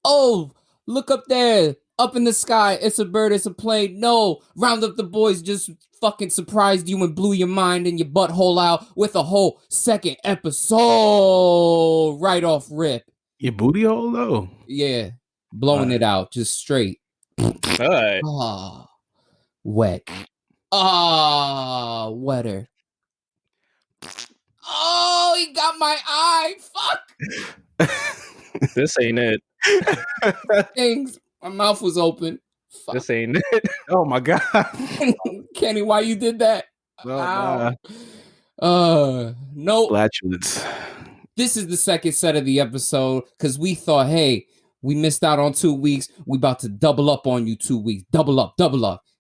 Oh, look up there. Up in the sky. It's a bird. It's a plane. No. Round Up the Boys just fucking surprised you and blew your mind and your butthole out with a whole second episode. Right off rip. Your booty hole, though? Yeah. Blowing it out. Just straight. All right. Ah. Wet. Ah. Wetter. Oh, he got my eye. Fuck. This ain't it. Things. My mouth was open. Fuck. This ain't it. Oh my God. Kenny, why you did that? No. No. Flatulence. This is the second set of the episode because we thought, hey, we missed out on 2 weeks. We about to double up on you 2 weeks. Double up.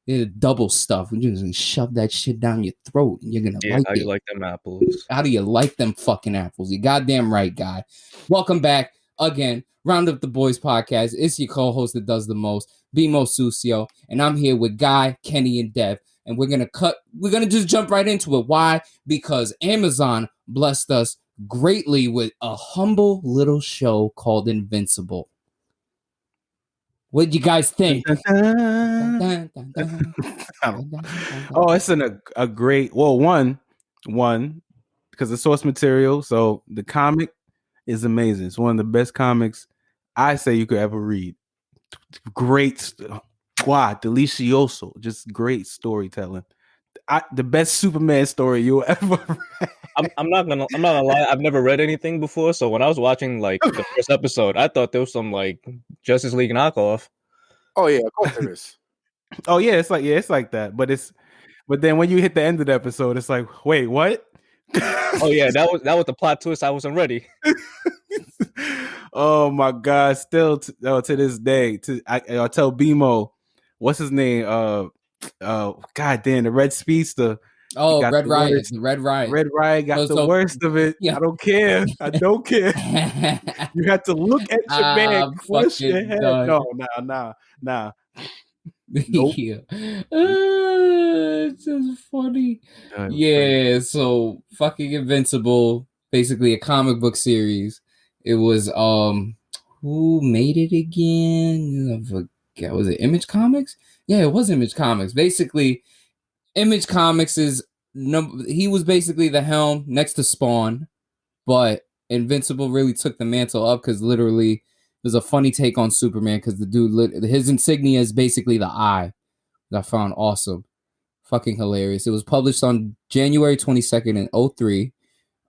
Yeah, double stuff. We're just gonna shove that shit down your throat and you're gonna like how it. you like them apples? How do you like them fucking apples? You goddamn right, guy. Welcome back again. Round Up the Boys podcast. It's your co-host that does the most, Bimo Sucio, and I'm here with Guy, Kenny, and Dev. And we're gonna just jump right into it. Why? Because Amazon blessed us greatly with a humble little show called Invincible. What do you guys think? Oh, it's a great, well, one, because the source material, so the comic is amazing. It's one of the best comics I say you could ever read. Great, delicioso, just great storytelling. The best Superman story you'll ever read. I'm not gonna lie. I've never read anything before, so when I was watching like the first episode, I thought there was some like Justice League knockoff. Oh yeah, of course there is. Oh yeah, it's like that. But then when you hit the end of the episode, it's like, wait, what? Oh yeah, that was the plot twist. I wasn't ready. Oh my God! Still to this day, I'll tell Bimo, what's his name? God damn, the Red Speedster. Oh, Red Riot. Red Riot got the worst of it. Yeah. I don't care. You have to look at your bag, push your head. No, nah. Nope. Yeah. It's just funny. Yeah, so fucking Invincible, basically a comic book series. It was who made it again? I forget. Was it Image Comics? Yeah, it was Image Comics. Basically, Image Comics he was basically the helm next to Spawn, but Invincible really took the mantle up because literally there's a funny take on Superman because the dude, his insignia is basically the eye. That I found awesome. Fucking hilarious. It was published on January 22nd in 2003.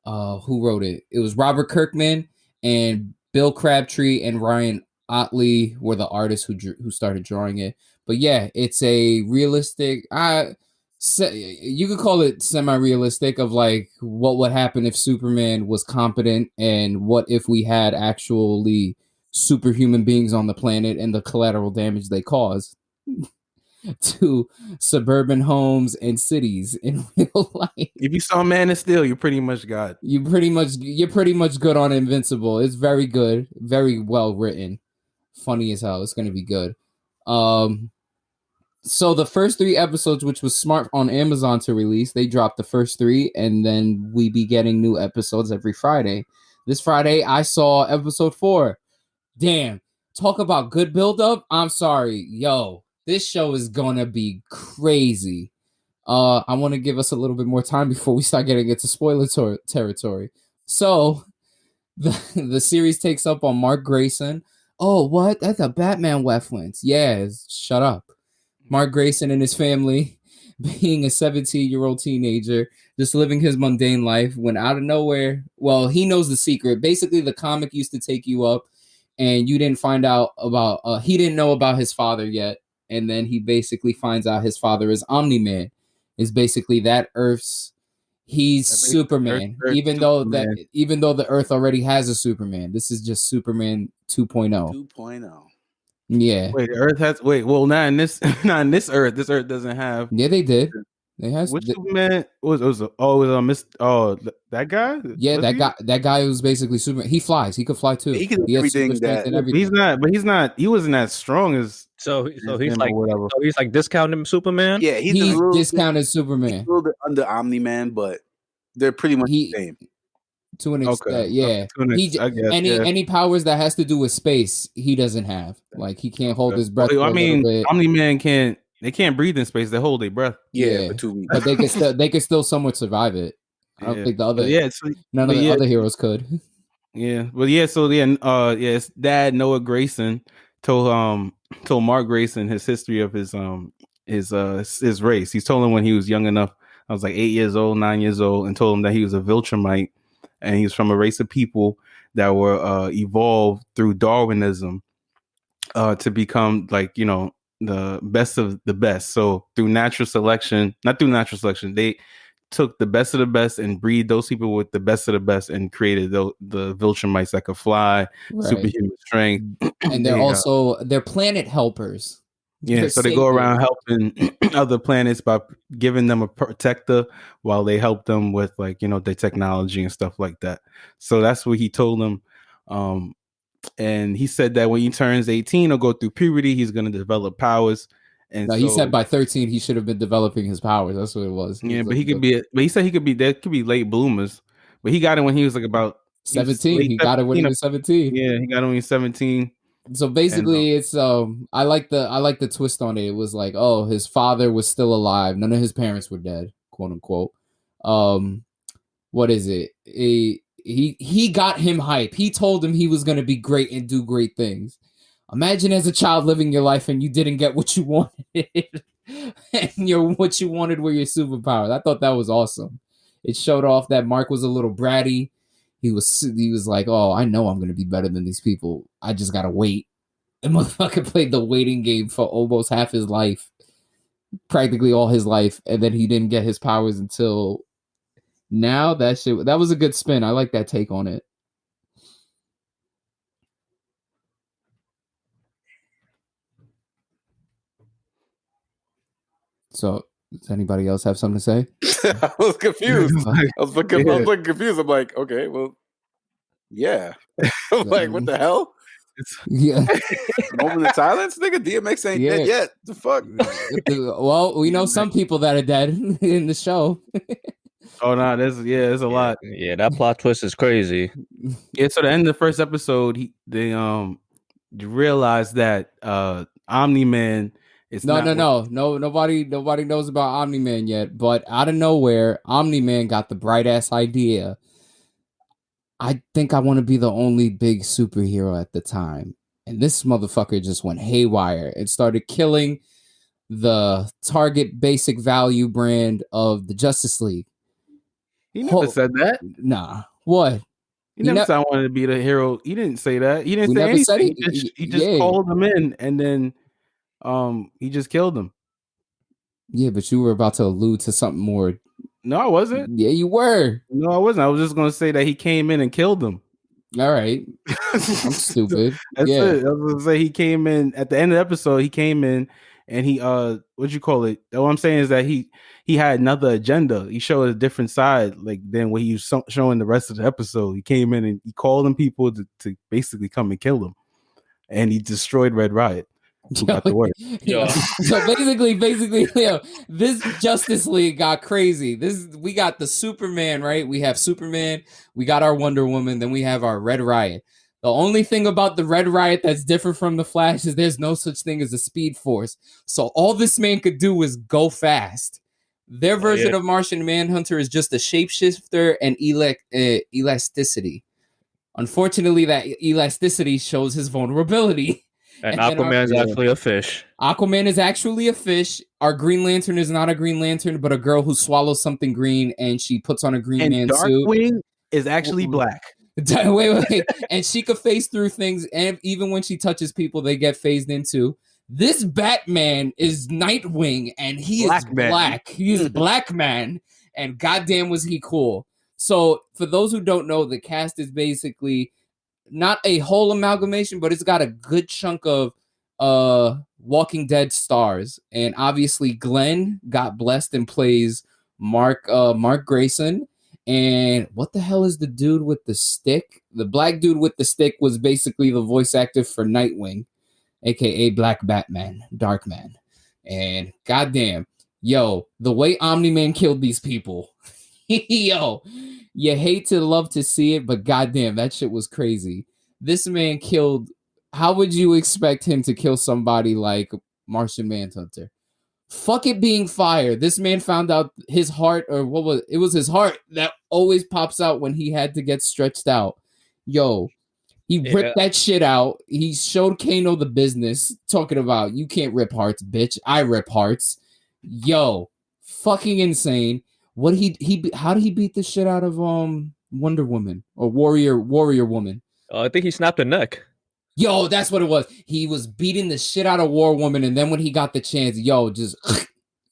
Who wrote it? It was Robert Kirkman and Bill Crabtree and Ryan Otley were the artists who started drawing it. But yeah, it's a realistic... you could call it semi-realistic of like what would happen if Superman was competent and what if we had actually superhuman beings on the planet and the collateral damage they cause to suburban homes and cities in real life. If you saw Man of Steel, you pretty much got. You're pretty much good on Invincible. It's very good, very well written, funny as hell. It's gonna be good. So the first 3 episodes, which was smart on Amazon to release, they dropped the first 3, and then we be getting new episodes every Friday. This Friday, I saw episode 4. Damn, talk about good build-up. I'm sorry, yo, this show is gonna be crazy. I want to give us a little bit more time before we start getting into spoiler territory. So, the series takes up on Mark Grayson. Oh, what? That's a Batman reference. Yeah, shut up. Mark Grayson and his family being a 17-year-old teenager, just living his mundane life when out of nowhere, well, he knows the secret. Basically, the comic used to take you up and you didn't find out about, he didn't know about his father yet. And then he basically finds out his father is Omni-Man. Is basically that Earth's, he's Superman, even though the Earth already has a Superman. This is just Superman 2.0. 2.0. Yeah. Wait, Earth has. Wait, well, not in this Earth. This Earth doesn't have. Yeah, they did. They has. Which Superman that guy? Yeah, that guy was basically Superman. He flies. He could fly too. He can do everything. He's not. He wasn't as strong as. So he's like whatever. So he's like discounting Superman. Yeah, he's discounted Superman. He's a little bit under Omni-Man, but they're pretty much the same. To an extent, yeah. I guess, Any powers that has to do with space, he doesn't have. Like he can't hold his breath. Well, for a little bit. Omni-Man can't. They can't breathe in space. They hold their breath. Yeah, for 2 weeks. But they could still somewhat survive it. I don't think the other none of the other heroes could. Yeah, but his dad Noah Grayson told Mark Grayson his history of his race. He's told him when he was young enough. I was like 8 years old, 9 years old, and told him that he was a Viltrumite, and he was from a race of people that were evolved through Darwinism to become the best of the best. So through natural selection, not through natural selection, they took the best of the best and breed those people with the best of the best and created the Viltrumites that could fly, superhuman strength. And they're planet helpers. Yeah, so they go around helping other planets by giving them a protector while they help them with their technology and stuff like that. So that's what he told them. And he said that when he turns 18 or go through puberty, he's going to develop powers. And he said by 13 he should have been developing his powers. That's what it was. But he said there could be late bloomers. But he got it when he was like about 17. He got it when he was 17. Yeah, he got it when he was 17. So basically, it's I like the twist on it. It was like, oh, his father was still alive. None of his parents were dead, quote unquote. What is it? He got him hype. He told him he was going to be great and do great things. Imagine as a child living your life and you didn't get what you wanted, and what you wanted were your superpowers. I thought that was awesome. It showed off that Mark was a little bratty. He was like, oh, I know I'm going to be better than these people. I just got to wait. The motherfucker played the waiting game for almost half his life, practically all his life, and then he didn't get his powers until now. That was a good spin. I like that take on it. So, does anybody else have something to say? I was confused. I was looking confused. I'm like, okay, well, yeah. I'm like, what the hell? Yeah. Moment of silence, nigga. DMX ain't dead yet. The fuck? Well, we know some people that are dead in the show. Oh no, there's a lot. Yeah, that plot twist is crazy. Yeah, so the end of the first episode, they realized that Omni-Man is nobody knows about Omni-Man yet, but out of nowhere, Omni-Man got the bright ass idea. I think I want to be the only big superhero at the time. And this motherfucker just went haywire and started killing the Target basic value brand of the Justice League. He never said that. Nah. What? He never said I wanted to be the hero. He didn't say that. He didn't say anything. He just called him in, and then he just killed him. Yeah, but you were about to allude to something more. No, I wasn't. Yeah, you were. No, I wasn't. I was just going to say that he came in and killed him. All right. I'm stupid. That's it. I was going to say he came in at the end of the episode. He came in and he what you call it? What I'm saying is that he had another agenda. He showed a different side than what he was showing the rest of the episode. He came in and he called on people to basically come and kill him, and he destroyed Red Riot. Who got the work. So basically, this Justice League got crazy. We got the Superman, right? We have Superman, we got our Wonder Woman, then we have our Red Riot. The only thing about the Red Riot that's different from the Flash is there's no such thing as a Speed Force. So all this man could do is go fast. Their version of Martian Manhunter is just a shapeshifter and elasticity. Unfortunately, that elasticity shows his vulnerability. And Aquaman's actually a fish. Aquaman is actually a fish. Our Green Lantern is not a Green Lantern, but a girl who swallows something green and she puts on a green man suit. Darkwing is actually black. Wait. And she could phase through things, and even when she touches people, they get phased into. This Batman is Nightwing, and he is black. He is Black Man, and goddamn was he cool. So, for those who don't know, the cast is basically not a whole amalgamation, but it's got a good chunk of Walking Dead stars. And obviously Glenn got blessed and plays Mark Grayson. And what the hell is the dude with the stick? The black dude with the stick was basically the voice actor for Nightwing, aka Black Batman, Darkman. And goddamn, the way Omni-Man killed these people, You hate to love to see it, but goddamn, that shit was crazy. This man killed. How would you expect him to kill somebody like Martian Manhunter? Fuck it being fire. This man found out his heart, or what was it? Was his heart that always pops out when he had to get stretched out. Yo, he ripped that shit out. He showed Kano the business, talking about you can't rip hearts, bitch. I rip hearts. Yo, fucking insane. What how did he beat the shit out of Wonder Woman or Warrior Woman? I think he snapped her neck. Yo, that's what it was. He was beating the shit out of War Woman, and then when he got the chance, yo, just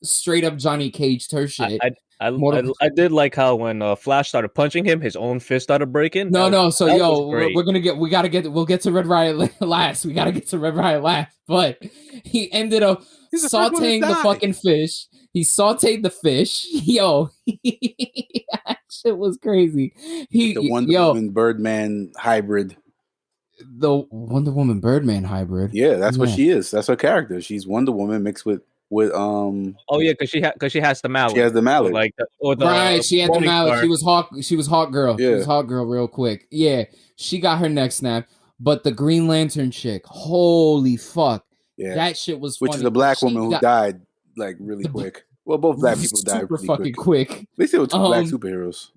straight up Johnny Caged her shit. I did like how when Flash started punching him, his own fist started breaking. No. So yo, we'll get to Red Riot last. We gotta get to Red Riot last. But he ended up sauteing the fucking fish. He sauteed the fish. Yo, that shit was crazy. The Wonder Woman Birdman hybrid. The Wonder Woman Birdman hybrid. Yeah, that's what she is. That's her character. She's Wonder Woman mixed with Oh yeah, because she has the mallet. She has the mallet. Right, she had the mallet. She was Hawk Girl. Yeah. She was Hawk Girl real quick. Yeah, she got her neck snapped. But the Green Lantern chick, holy fuck. Yeah. That shit was funny. Which is a black woman who died like really quick. Well, both black people died super fucking quick. They still two black superheroes.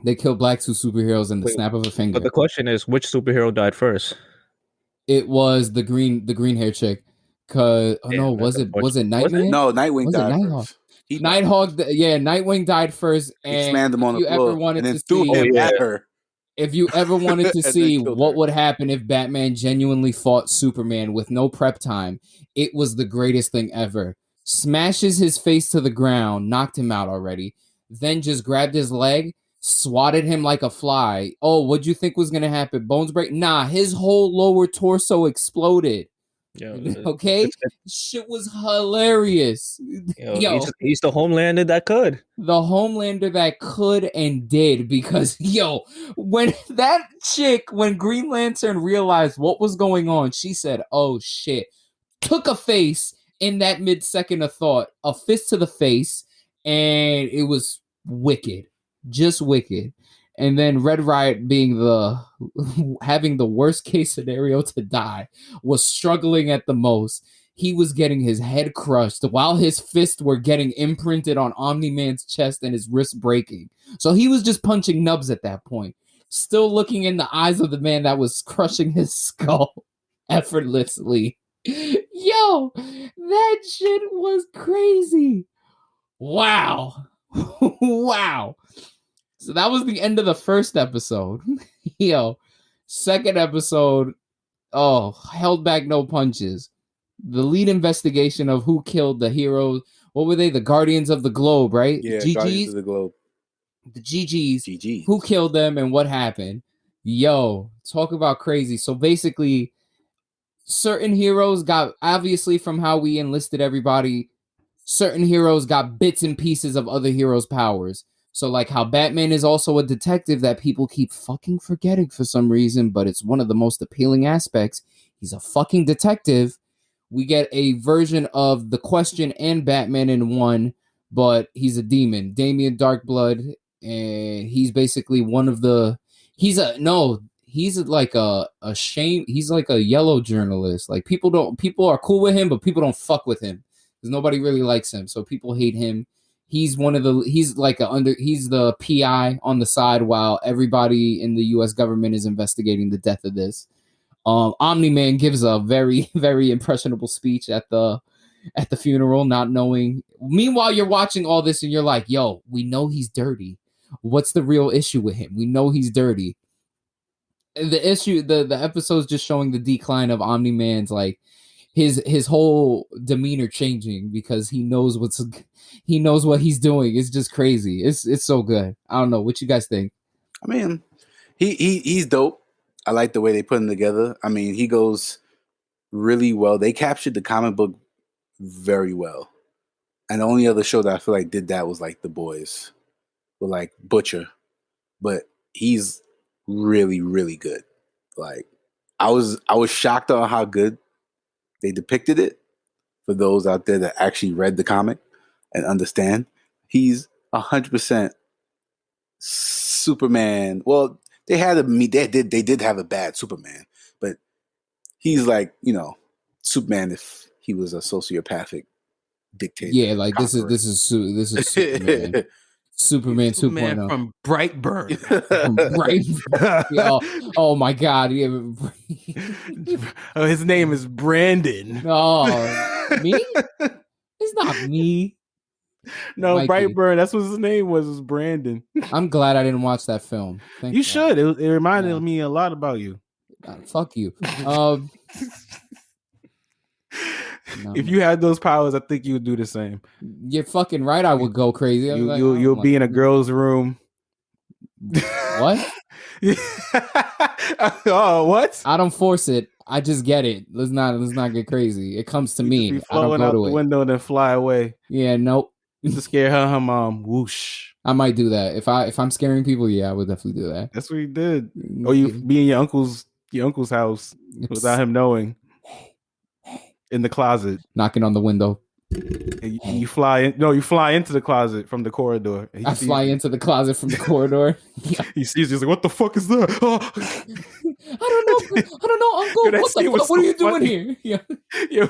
They killed black superheroes in the snap of a finger. But the question is, which superhero died first? It was the green hair chick. Was it Nightman? No, Nightwing died first. Nightwing died first. And he slammed him on the floor and then threw him at her. If you ever wanted to see what would happen if Batman genuinely fought Superman with no prep time, it was the greatest thing ever. Smashes his face to the ground, knocked him out already, then just grabbed his leg, swatted him like a fly. Oh, what'd you think was going to happen? Bones break? Nah, his whole lower torso exploded. Okay? Shit was hilarious. He's the Homelander that could. The Homelander that could and did, because, when Green Lantern realized what was going on, she said, oh shit. Took a face in that mid-second of thought, a fist to the face, and it was wicked. Just wicked. And then Red Riot being having the worst case scenario to die, was struggling at the most. He was getting his head crushed while his fists were getting imprinted on Omni-Man's chest and his wrist breaking. So he was just punching nubs at that point, still looking in the eyes of the man that was crushing his skull effortlessly. Yo, that shit was crazy. Wow. Wow. So that was the end of the first episode. Second episode, held back no punches. The lead investigation of who killed the heroes. What were they? The Guardians of the Globe, right? Yeah, Guardians of the Globe. The GGs. Who killed them and what happened? Talk about crazy. So basically, certain heroes got, obviously from how we enlisted everybody, certain heroes got bits and pieces of other heroes' powers. So like how Batman is also a detective that people keep fucking forgetting for some reason, but it's one of the most appealing aspects. He's a fucking detective. We get a version of The Question and Batman in one, but he's a demon, Damian Darkblood, and he's basically one of the. He's like a shame. He's like a yellow journalist. Like people are cool with him, but people don't fuck with him because nobody really likes him. So people hate him. He's he's the PI on the side while everybody in the U.S. government is investigating the death of this. Omni-Man gives a very, very impressionable speech at the funeral, not knowing. Meanwhile, you're watching all this and you're like, yo, we know he's dirty. What's the real issue with him? We know he's dirty. The issue, the episode's just showing the decline of Omni-Man's, like, his whole demeanor changing because he knows what he's doing. It's just crazy. It's so good. I don't know what you guys think. I mean, he's dope. I like the way they put him together. I mean, he goes really well. They captured the comic book very well. And the only other show that I feel like did that was like The BOYZ with like Butcher. But he's really, really good. Like I was shocked on how good they depicted it for those out there that actually read the comic and understand. He's 100% Superman. Well, they had a they did have a bad Superman, but he's like, you know, Superman if he was a sociopathic dictator. Yeah, like this is Superman. Superman 2.0 from Brightburn. from oh my god, yeah. Oh, his name is Brandon. Oh, me? It's not me. No, Mikey. Brightburn. That's what his name was Brandon. I'm glad I didn't watch that film. You should. It reminded me a lot about you. Fuck you. If you had those powers, I think you would do the same. You're fucking right. I would go crazy. You'll be in a girl's room. What? Oh, what? I don't force it. I just get it. Let's not get crazy. It comes to me. Be flowing out the window and then fly away. Yeah, nope. To scare her mom. Whoosh. I might do that if I'm scaring people. Yeah, I would definitely do that. That's what you did. Or you be in your uncle's house without him knowing. In the closet, knocking on the window. And you fly in. No, you fly into the closet from the corridor. I fly into the closet from the corridor. He sees you. He's like, "What the fuck is that?" Oh. I don't know, Uncle. What are you doing here? Yeah. Yo,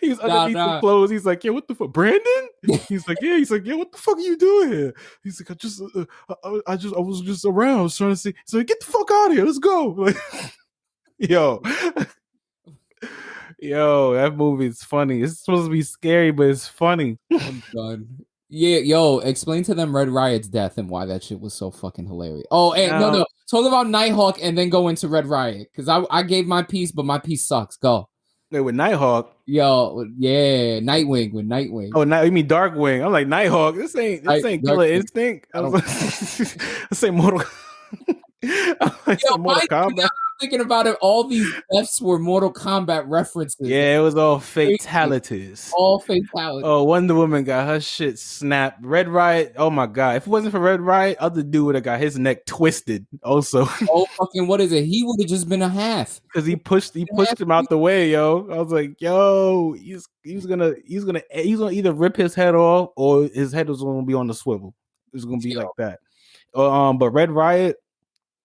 he was underneath the clothes. He's like, "Yeah, what the fuck, Brandon?" He's like, "Yeah." He's like, "Yeah, what the fuck are you doing here?" He's like, "I was just around, I was trying to see." So get the fuck out of here. Let's go. Like, Yo, that movie is funny. It's supposed to be scary, but it's funny. I'm done. Yeah, yo, explain to them Red Riot's death and why that shit was so fucking hilarious. Oh, and no. Talk about Nighthawk and then go into Red Riot. Because I gave my piece, but my piece sucks. Go. Wait, with Nighthawk? Yo, yeah, Nightwing with Nightwing. Oh, you mean Darkwing? I'm like, Nighthawk. This ain't Killer Instinct. This ain't Mortal Kombat. Thinking about it, all these deaths were Mortal Kombat references. Yeah, it was all fatalities. All fatalities. Oh, Wonder Woman got her shit snapped. Red Riot, oh my god. If it wasn't for Red Riot, other dude would have got his neck twisted also. Oh, fucking what is it? He would have just been a half. Because he pushed him out the way, yo. I was like, yo, he's gonna either rip his head off or his head was gonna be on the swivel. It's gonna be like that. But Red Riot,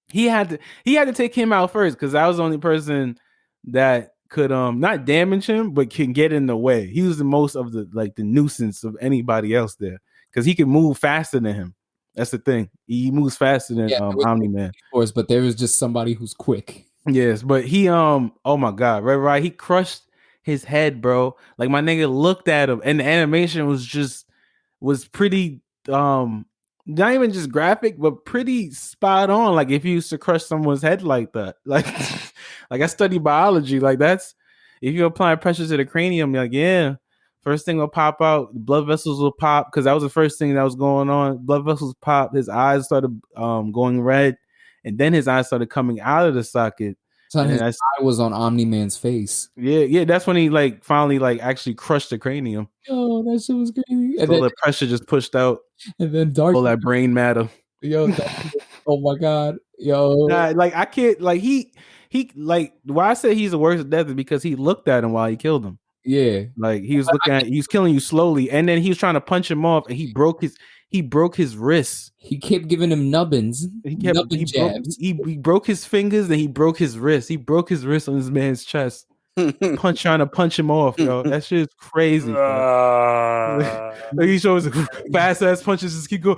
he had to take him out first because I was the only person that could not damage him but can get in the way. He was the most of the nuisance of anybody else there because he can move faster than him. That's the thing. He moves faster than Omni-Man. Of course, but there was just somebody who's quick. Yes, but he oh my god, Red Riot, he crushed his head, bro. Like my nigga looked at him and the animation was pretty not even just graphic, but pretty spot on. Like if you used to crush someone's head like that, like I study biology. Like that's if you apply pressure to the cranium, like yeah, first thing will pop out, blood vessels will pop because that was the first thing that was going on. Blood vessels pop, his eyes started going red, and then his eyes started coming out of the socket. So his eye was on Omni-Man's face. Yeah, that's when he finally actually crushed the cranium. Oh, that shit was crazy. And then the pressure just pushed out. And then Dark, all that brain matter. Yo, oh my god, yo. I can't he why I say he's the worst of death is because he looked at him while he killed him. Yeah, like he was looking at, he was killing you slowly, and then he was trying to punch him off, and he broke his wrist. He kept giving him nubbins. He broke his fingers, then he broke his wrist. He broke his wrist on this man's chest. Trying to punch him off, yo. That shit is crazy. He shows fast ass punches, just keep going.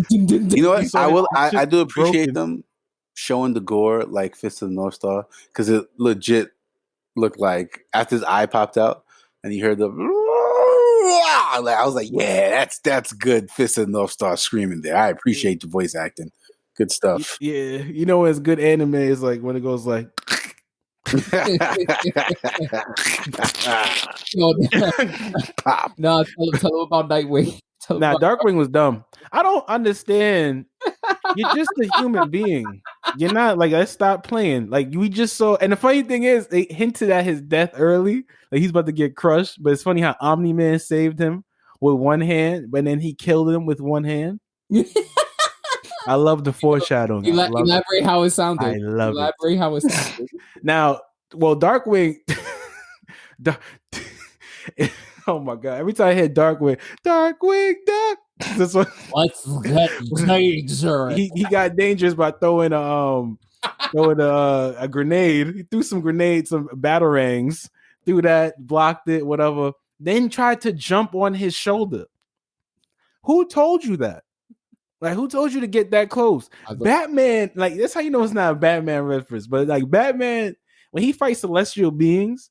You know what? I do appreciate them showing the gore like Fist of the North Star because it legit looked like after his eye popped out and you heard the. I was like, yeah, that's good. Fist of the North Star screaming there. I appreciate the voice acting. Good stuff. Yeah, you know what's good anime is like when it goes like. No, tell him about Nightwing. Darkwing was dumb. I don't understand. You're just a human being. You're not let's stop playing. Like we just saw, and the funny thing is, they hinted at his death early. Like he's about to get crushed, but it's funny how Omni-Man saved him with one hand, but then he killed him with one hand. I love the foreshadowing. Elaborate how it sounded. I love Elaborate how it sounded. Now, well, Darkwing. Oh my god! Every time I hear Darkwing, Dark. That's what. Let's get dangerous. He got dangerous by throwing a grenade. He threw some grenades, some batarangs. Threw that, blocked it, whatever. Then tried to jump on his shoulder. Who told you that? Like, who told you to get that close? Batman, like, that's how you know it's not a Batman reference. But like Batman, when he fights celestial beings,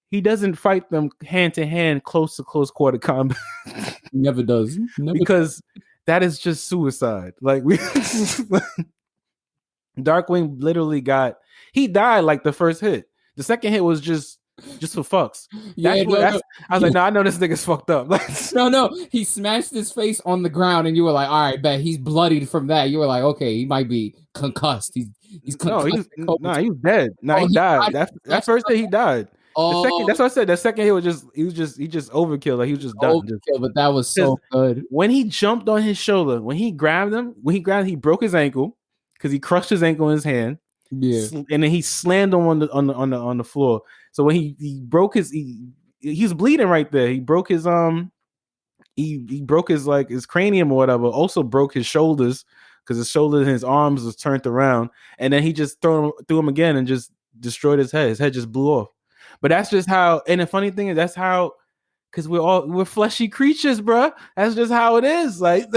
he doesn't fight them hand to hand, close to close quarter combat. Never does. Because that is just suicide. Like Darkwing literally he died like the first hit. The second hit was just for fucks. I was like, no, I know this nigga's fucked up. No, he smashed his face on the ground, and you were like, all right, bet he's bloodied from that. You were like, okay, he might be concussed. He's concussed. No, he was dead. No, he died. That first day he died. That's what I said. The second hit was he just overkill. Like he was just done. Overkill, but that was so good. When he jumped on his shoulder, when he grabbed him, he broke his ankle because he crushed his ankle in his hand. Yeah, and then he slammed him on the floor. So when he broke he's bleeding right there. He broke his he broke his like his cranium or whatever. Also broke his shoulders because his shoulders and his arms was turned around. And then he just threw him again and just destroyed his head. His head just blew off. But that's just how. And the funny thing is, that's how. Because we're fleshy creatures, bro. That's just how it is. Like,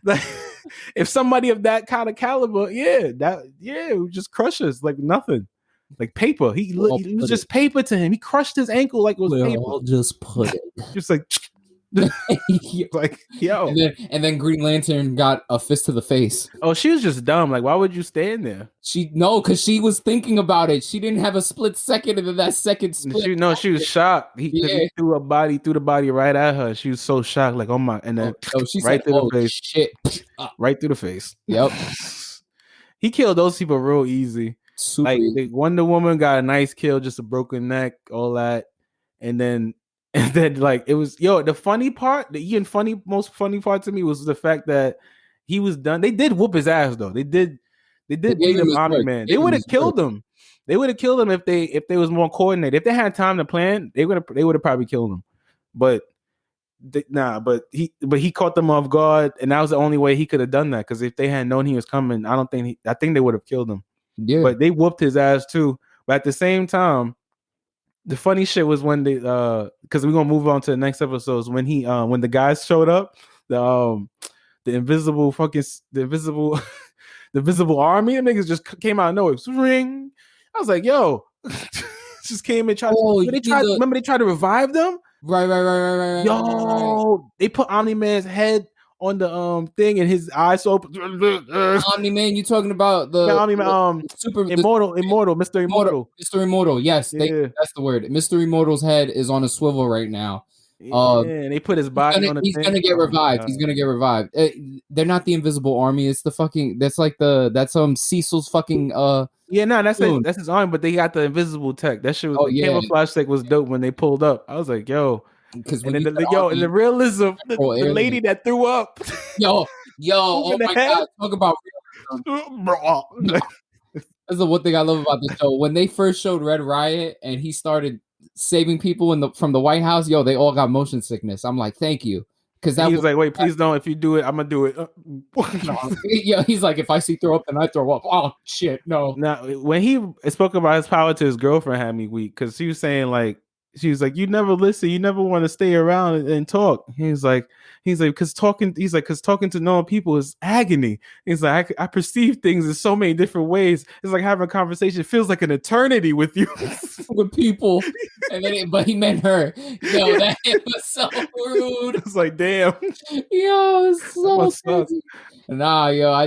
like if somebody of that kind of caliber, it would just crush us like nothing. Like paper. He was just paper to him. He crushed his ankle like it was paper. I'll just put it. Just like like, yo. And then Green Lantern got a fist to the face. Oh, she was just dumb. Like, why would you stand there? Because she was thinking about it. She didn't have a split second, and then that second split. She was shocked. He threw the body right at her. She was so shocked, like, oh my, and then she right said, through the face. Shit. Right through the face. Yep. He killed those people real easy. Super like easy. Wonder Woman got a nice kill, just a broken neck, all that. And then like it was the funny part, most funny part to me was the fact that he was done. They did whoop his ass though. They did beat him Omni-Man. They would have killed him. They would have killed him if they was more coordinated. If they had time to plan, they would have probably killed him. But he caught them off guard, and that was the only way he could have done that. Because if they had known he was coming, I think they would have killed him. Yeah. But they whooped his ass too. But at the same time, the funny shit was when they because we're gonna move on to the next episodes when the guys showed up, the invisible army, the niggas just came out of nowhere. Ring. I was like, yo, just came and tried. Remember they tried to revive them? Right. Yo, they put Omni-Man's head on the thing and his eyes open. Omni-Man, you talking about the Omni-Man, Immortal, Mr. Immortal. Mr. Immortal, yes, that's the word. Mr. Immortal's head is on a swivel right now. They put his body on a He's gonna get revived. He's gonna get revived. They're not the Invisible Army. It's the fucking. That's Cecil's fucking. That's his arm. But they got the invisible tech. That shit was the camouflage tech was dope when they pulled up. I was like, yo. Because and the realism, the lady that threw up. Yo, oh my god, talk about realism. That's the one thing I love about the show. When they first showed Red Riot and he started saving people from the White House, they all got motion sickness. I'm like, thank you. Because he was like, wait, please don't. If you do it, I'm gonna do it. He's like, if I see throw up, then I throw up. Oh shit, no. Now, when he spoke about his power to his girlfriend, had me weak because she was saying like. She was like, you never listen, you never want to stay around and talk. He's like, because talking to normal people is agony. He's like, I perceive things in so many different ways. It's like having a conversation. It feels like an eternity with you. With people. But he meant her. Yo, that was so rude. It's like, damn. Yo, it's so crazy. Nah, yo, I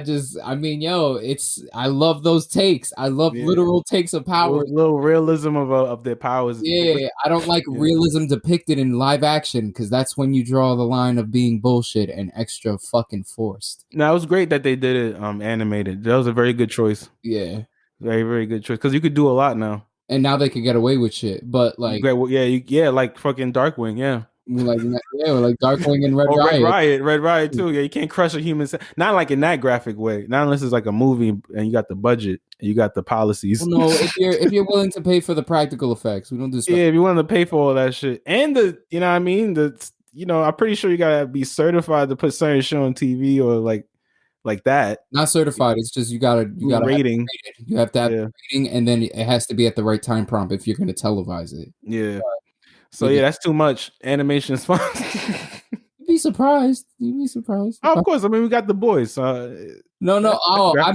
love those takes. I love literal takes of power. Little realism of their powers. Yeah, I don't like realism depicted in live action because that's when you draw the line of being bullshit and extra fucking forced. No, it was great that they did it animated. That was a very good choice. Yeah. Very, very good choice because you could do a lot now. And now they could get away with shit. But like, like fucking Darkwing, yeah. Like Darkwing and Red Riot. Red Riot too. Yeah, you can't crush a human. Not like in that graphic way. Not unless it's like a movie and you got the budget and you got the policies. Well, no, if you're willing to pay for the practical effects, we don't do stuff. Yeah, if you want to pay for all that shit and the, you know what I mean, I'm pretty sure you gotta be certified to put certain show on TV or like that. Not certified. It's just you gotta rating. You have to have rating, and then it has to be at the right time prompt if you're gonna televise it. Yeah. So that's too much. Animation is fun. You'd be surprised. Oh, of course. I mean, we got the boys. No. Oh, I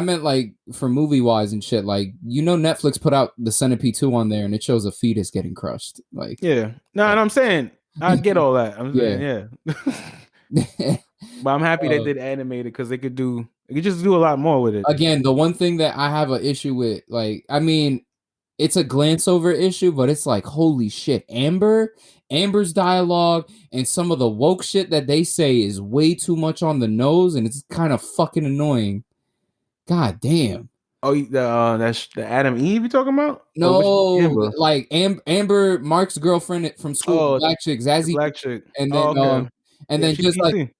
meant like for movie wise and shit. Like Netflix put out the Centipede 2 on there, and it shows a fetus getting crushed. Like and I'm saying I get all that. I'm saying but I'm happy they did animated because they could just do a lot more with it. Again, the one thing that I have an issue with, like, I mean, it's a glance over issue, but it's like, holy shit, Amber's dialogue and some of the woke shit that they say is way too much on the nose, and it's kind of fucking annoying. God damn. Oh, that's the Adam Eve you talking about? No, like Amber, Mark's girlfriend from school, black chick, Zazie, black chick, and then then just like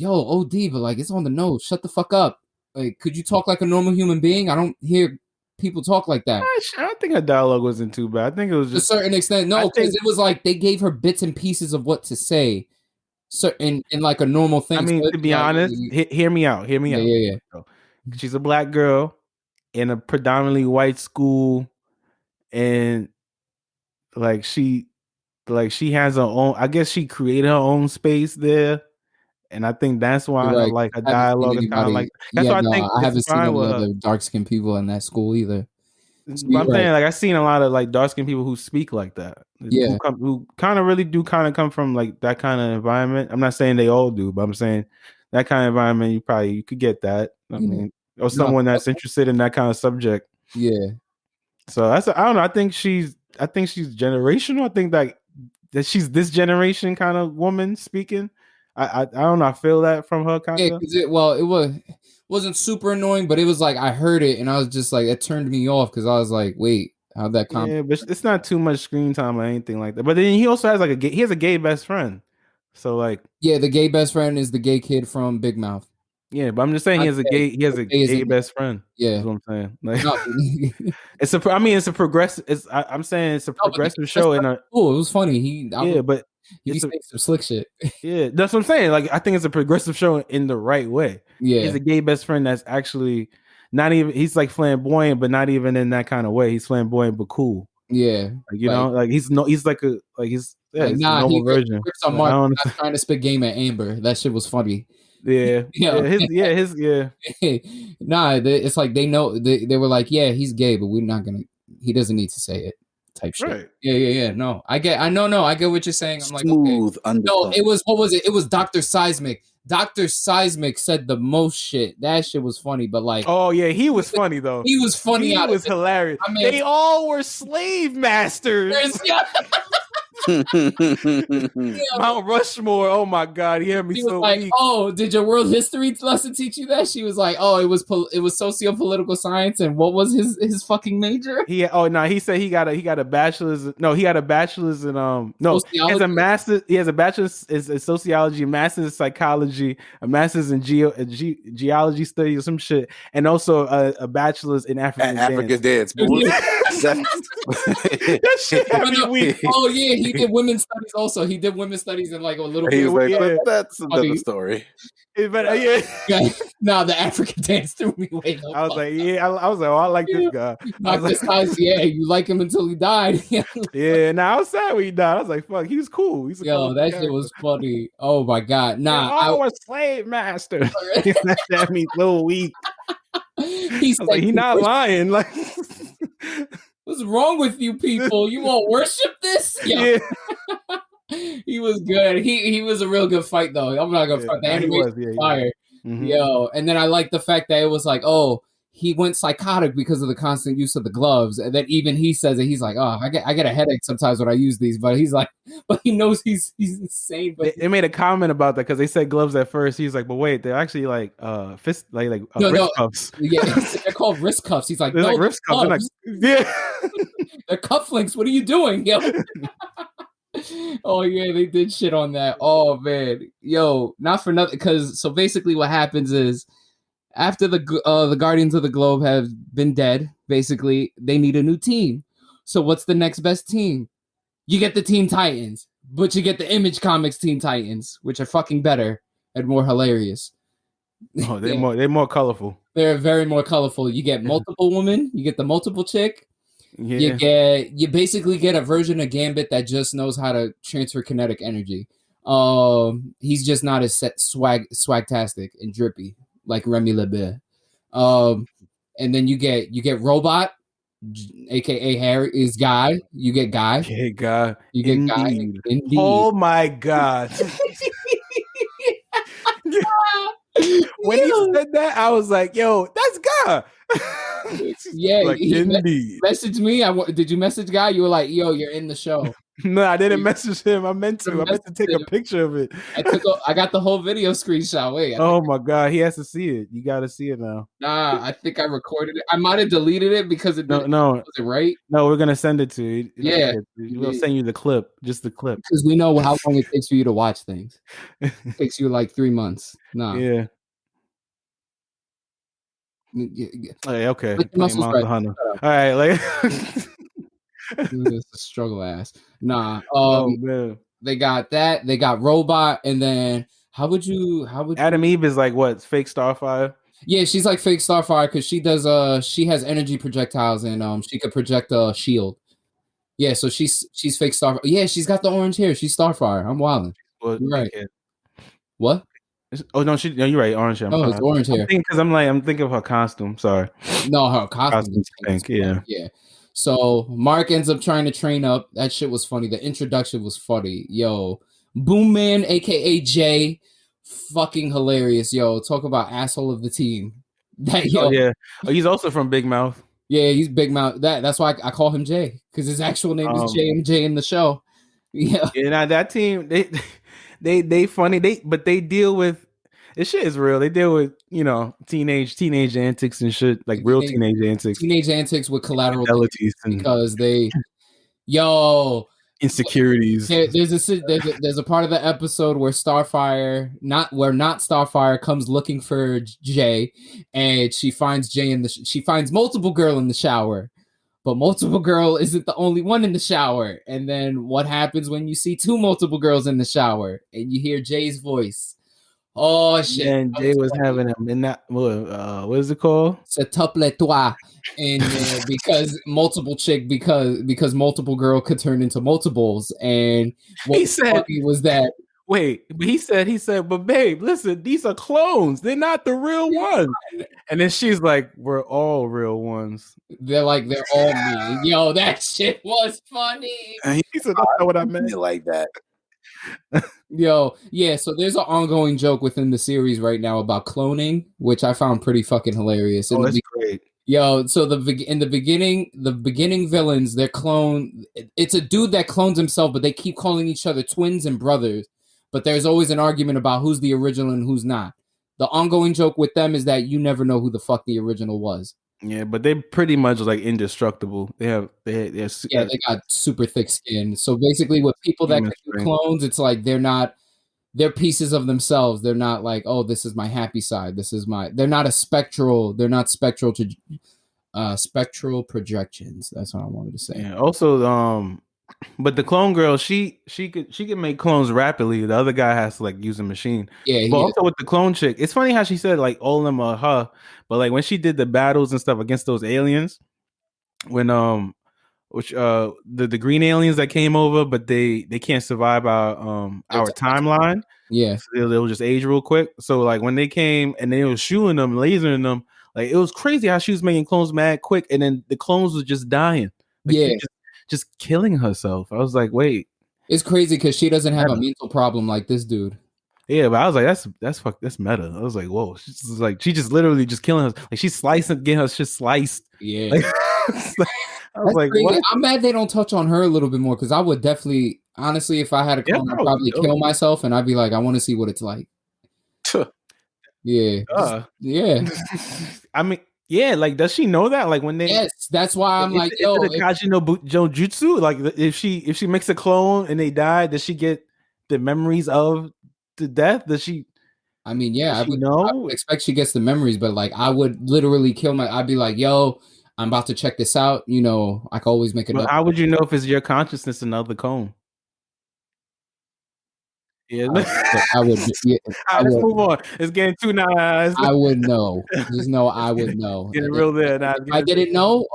OD, but like it's on the nose. Shut the fuck up. Like, could you talk like a normal human being? I don't hear people talk like that. I don't think her dialogue wasn't too bad. I think it was just to a certain extent. No, because it was like they gave her bits and pieces of what to say. So in like a normal thing. I mean, to be honest, hear me out. Yeah. She's a black girl in a predominantly white school, and like she has her own. I guess she created her own space there. And I think that's why I like a dialogue is kind of like that's why I think I haven't seen any other dark skinned people in that school either. But I'm saying like I've seen a lot of like dark skinned people who speak like that. Who kind of really do kind of come from like that kind of environment. I'm not saying they all do, but I'm saying that kind of environment you could get that. I mean, or someone that's interested in that kind of subject. Yeah. So I don't know. I think she's generational. I think that she's this generation kind of woman speaking. I don't know. I feel that from her kind of. It wasn't super annoying, but it was like I heard it and I was just like it turned me off because I was like, wait, how'd that come? Yeah, but it's not too much screen time or anything like that. But then he also has like he has a gay best friend. So like the gay best friend is the gay kid from Big Mouth. Yeah, but I'm just saying he has a gay best friend. Yeah, that's what I'm saying. Like, it's a progressive. I'm saying it's a progressive show. It was funny. But he saying some slick shit. Yeah, that's what I'm saying. Like, I think it's a progressive show in the right way. Yeah, he's a gay best friend that's actually not even. He's like flamboyant, but not even in that kind of way. He's flamboyant but cool. Yeah, like he's like a normal version. I'm not trying to spit game at Amber. That shit was funny. Yeah, his. Nah, it's like they know they were like, yeah, he's gay, but we're not gonna. He doesn't need to say it. Type shit. Right. Yeah. No, I get what you're saying. I'm like, smooth. Okay. No, it was what was it? It was Dr. Seismic. Dr. Seismic said the most shit. That shit was funny, but like, oh yeah, he was funny though. He was funny. He was hilarious. I mean, they all were slave masters. Mount Rushmore. Oh my god, he had me so like, weak. Oh, did your world history lesson teach you that? She was like, oh, it was socio-political science, and what was his fucking major? He said he got a bachelor's. No, he got a bachelor's in he has a master's. He has a bachelor's in sociology, a master's in psychology, a master's in geology studies or some shit, and also a bachelor's in African dance. That shit had me weak. Oh yeah, he did women's studies also. He did women's studies in like a little bit. Like, that's another story. Nah, the African dance threw me way. I was like, I like this guy. You like him until he died. Yeah, I was sad when he died. I was like, fuck, he was cool. He's that shit was funny. Oh my god, I was slave master. That means little weak. He's like, he not lying. Like, what's wrong with you people? You won't worship this? Yeah. He was good. He was a real good fight though. I'm not gonna front. The animation was fire. Mm-hmm. Yo, and then I like the fact that it was like, oh, he went psychotic because of the constant use of the gloves, and then even he says it. He's like, oh, I get a headache sometimes when I use these, but he's like, but he knows he's insane. But they made a comment about that because they said gloves at first. He's like, but wait, they're actually like fist wrist cuffs. Yeah, they're called wrist cuffs. He's like, they're like wrist cuffs. Like, yeah, they're cufflinks. What are you doing, yo? Oh yeah, they did shit on that. Oh man, yo, not for nothing. Because so basically, what happens is after the Guardians of the Globe have been dead, basically they need a new team. So what's the next best team? You get the Teen Titans. But you get the Image Comics Teen Titans, which are fucking better and more hilarious. Oh, they're more colorful. They're very more colorful. You get multiple women. You get the multiple chick. Yeah. You basically get a version of Gambit that just knows how to transfer kinetic energy. He's just not as swagtastic and drippy like Remy LeBeau. And then you get Robot, aka Harry is Guy. You get Guy. Okay, God. You get Indeed. Guy. Indeed. Oh my God. When he said that, I was like, "Yo, that's God." Yeah, like indeed. Message me. Did you message Guy? You were like, "Yo, you're in the show." No, I didn't message him. I meant to take a picture of it. I got the whole video screenshot. Wait. Oh my God, he has to see it. You got to see it now. Nah, I think I recorded it. I might have deleted it because it wasn't right. No, we're gonna send it to you. Yeah, we'll send you the clip, just the clip, because we know how long it takes for you to watch things. It takes you like 3 months. Nah. Yeah. Hey, okay. Right. All right, like it's a struggle ass. Nah. Oh man. They got that. They got Robot, and then how would Adam Eve is like what? Fake Starfire? Yeah, she's like fake Starfire because she does she has energy projectiles and she could project a shield. Yeah, so she's fake Starfire. Yeah, she's got the orange hair. She's Starfire. I'm wilding. Well, you're right. What? Oh no, you're right. Orange hair. Oh, it's orange hair. I'm thinking of her costume. Sorry. No, her costume's pink. Yeah. Yeah. So Mark ends up trying to train up. That shit was funny. The introduction was funny. Yo, Boom Man, aka Jay, fucking hilarious. Yo, talk about asshole of the team. Yeah. Oh, he's also from Big Mouth. Yeah, he's Big Mouth. That's why I call him Jay, because his actual name is Jay in the show. Yeah. Yeah. Now that team, they funny. But they deal with this shit is real. They deal with teenage antics and shit, like real teenage antics. Teenage antics with collateral because insecurities. There's a part of the episode where not Starfire comes looking for Jay, and she finds she finds Multiple Girl in the shower, but Multiple Girl isn't the only one in the shower. And then what happens when you see two Multiple Girls in the shower and you hear Jay's voice? Oh shit! Yeah, and Jay was having him in that. What is it called? S'il toi. And because Multiple Girl could turn into multiples, and what he said was that? Wait, but he said, but babe, listen, these are clones. They're not the real ones. And then she's like, we're all real ones. They're all me. Yo, that shit was funny. He said, that's not what I meant. Like that. Yo, yeah, so there's an ongoing joke within the series right now about cloning, which I found pretty fucking hilarious. That's great. Yo, so in the beginning villains, they're it's a dude that clones himself, but they keep calling each other twins and brothers. But there's always an argument about who's the original and who's not. The ongoing joke with them is that you never know who the fuck the original was. Yeah, but they're pretty much like indestructible. They got super thick skin. So basically, with people that can do clones, it's like they're pieces of themselves. They're not like, oh, this is my happy side. They're not spectral projections. That's what I wanted to say. Yeah. Also, but the clone girl, she can make clones rapidly. The other guy has to like use a machine. Yeah. But also with the clone chick, it's funny how she said like all of them are her, but like when she did the battles and stuff against those aliens, when the green aliens that came over, but they can't survive our timeline. Yeah, so they'll just age real quick. So like when they came and they were shooting them, lasering them, like it was crazy how she was making clones mad quick, and then the clones was just dying. Like, just killing herself. I was like, wait, it's crazy because she doesn't have a mental problem like this dude. Yeah, but I was like, that's meta. I was like, whoa, she just literally just killing her. Like she's slicing, getting her shit sliced. Yeah. Like, I was like, what? I'm mad they don't touch on her a little bit more, because I would definitely, honestly, if I had a clone, I'd probably kill myself, and I'd be like, I want to see what it's like. Yeah. Yeah. I mean, yeah, like, does she know that? Like, when they... Yes, that's why I'm like, yo... Is it Kaji no Jutsu? Like, if she makes a clone and they die, does she get the memories of the death? Does she... I mean, yeah, I would expect she gets the memories, but, like, I would literally I'd be like, yo, I'm about to check this out. You know, I can always make it up. How would you know if it's your consciousness and not the clone? Yeah. I would. Yeah, All right, let's move on. It's getting too nice. I would know. Just know I would know. Getting real there. Nah, If I didn't know,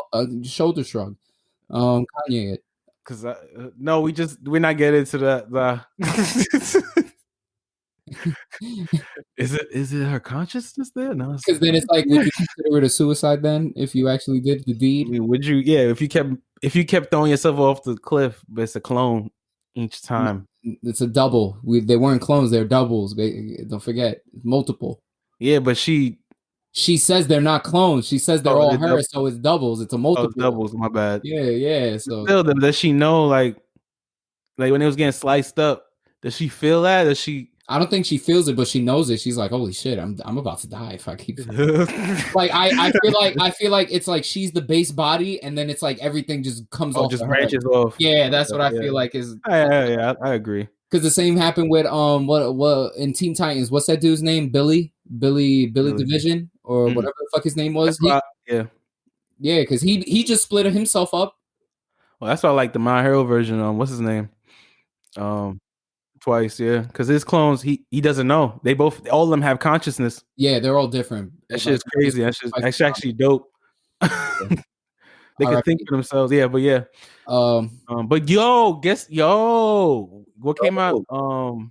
shoulder shrug. Kanye it. Because no, we're not getting into the is it her consciousness there? No, Because then it's like, would you consider it a suicide then if you actually did the I deed? mean, would you? Yeah, if you kept throwing yourself off the cliff, but it's a clone each time. It's a double. They weren't clones; they're doubles. Don't forget, multiple. Yeah, but she says they're not clones. She says they're all her, doubles. so it's doubles. It's a multiple. Oh, doubles. My bad. Yeah. So still, does she know like when it was getting sliced up? Does she feel that? Does she? I don't think she feels it, but she knows it. She's like, "Holy shit, I'm about to die if I keep." Like I feel like it's like she's the base body, and then it's like everything just comes off. Just branches off. Yeah, that's what I feel like is. Yeah, I agree. Because the same happened with what in Teen Titans? What's that dude's name? Billy Division or whatever the fuck his name was. Yeah, because he just split himself up. Well, that's why I like the My Hero version. What's his name? Twice, yeah. Because his clones, he doesn't know. They all of them have consciousness. Yeah, they're all different. That shit's crazy. That's actually dope. They can think for themselves. Yeah, but yeah. But what came out?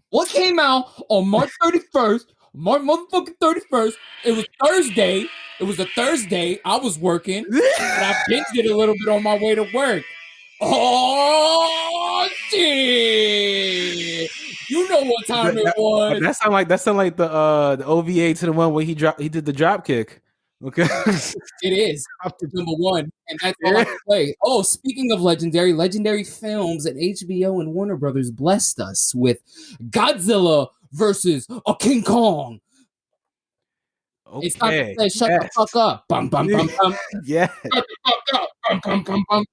What came out on March 31st? March motherfucking 31st. It was Thursday. It was a Thursday. I was working. And I binged it a little bit on my way to work. Oh shit! You know what time it was. That sound like the OVA to the one where he did the drop kick. Okay. It is number one, and that's all I can play. Oh, speaking of legendary films, and HBO and Warner Brothers blessed us with Godzilla versus a King Kong. Okay. It's time to say, shut the fuck up. Bum, bum, bum, bum. Yeah. Shut the fuck up. Bum, bum, bum, bum.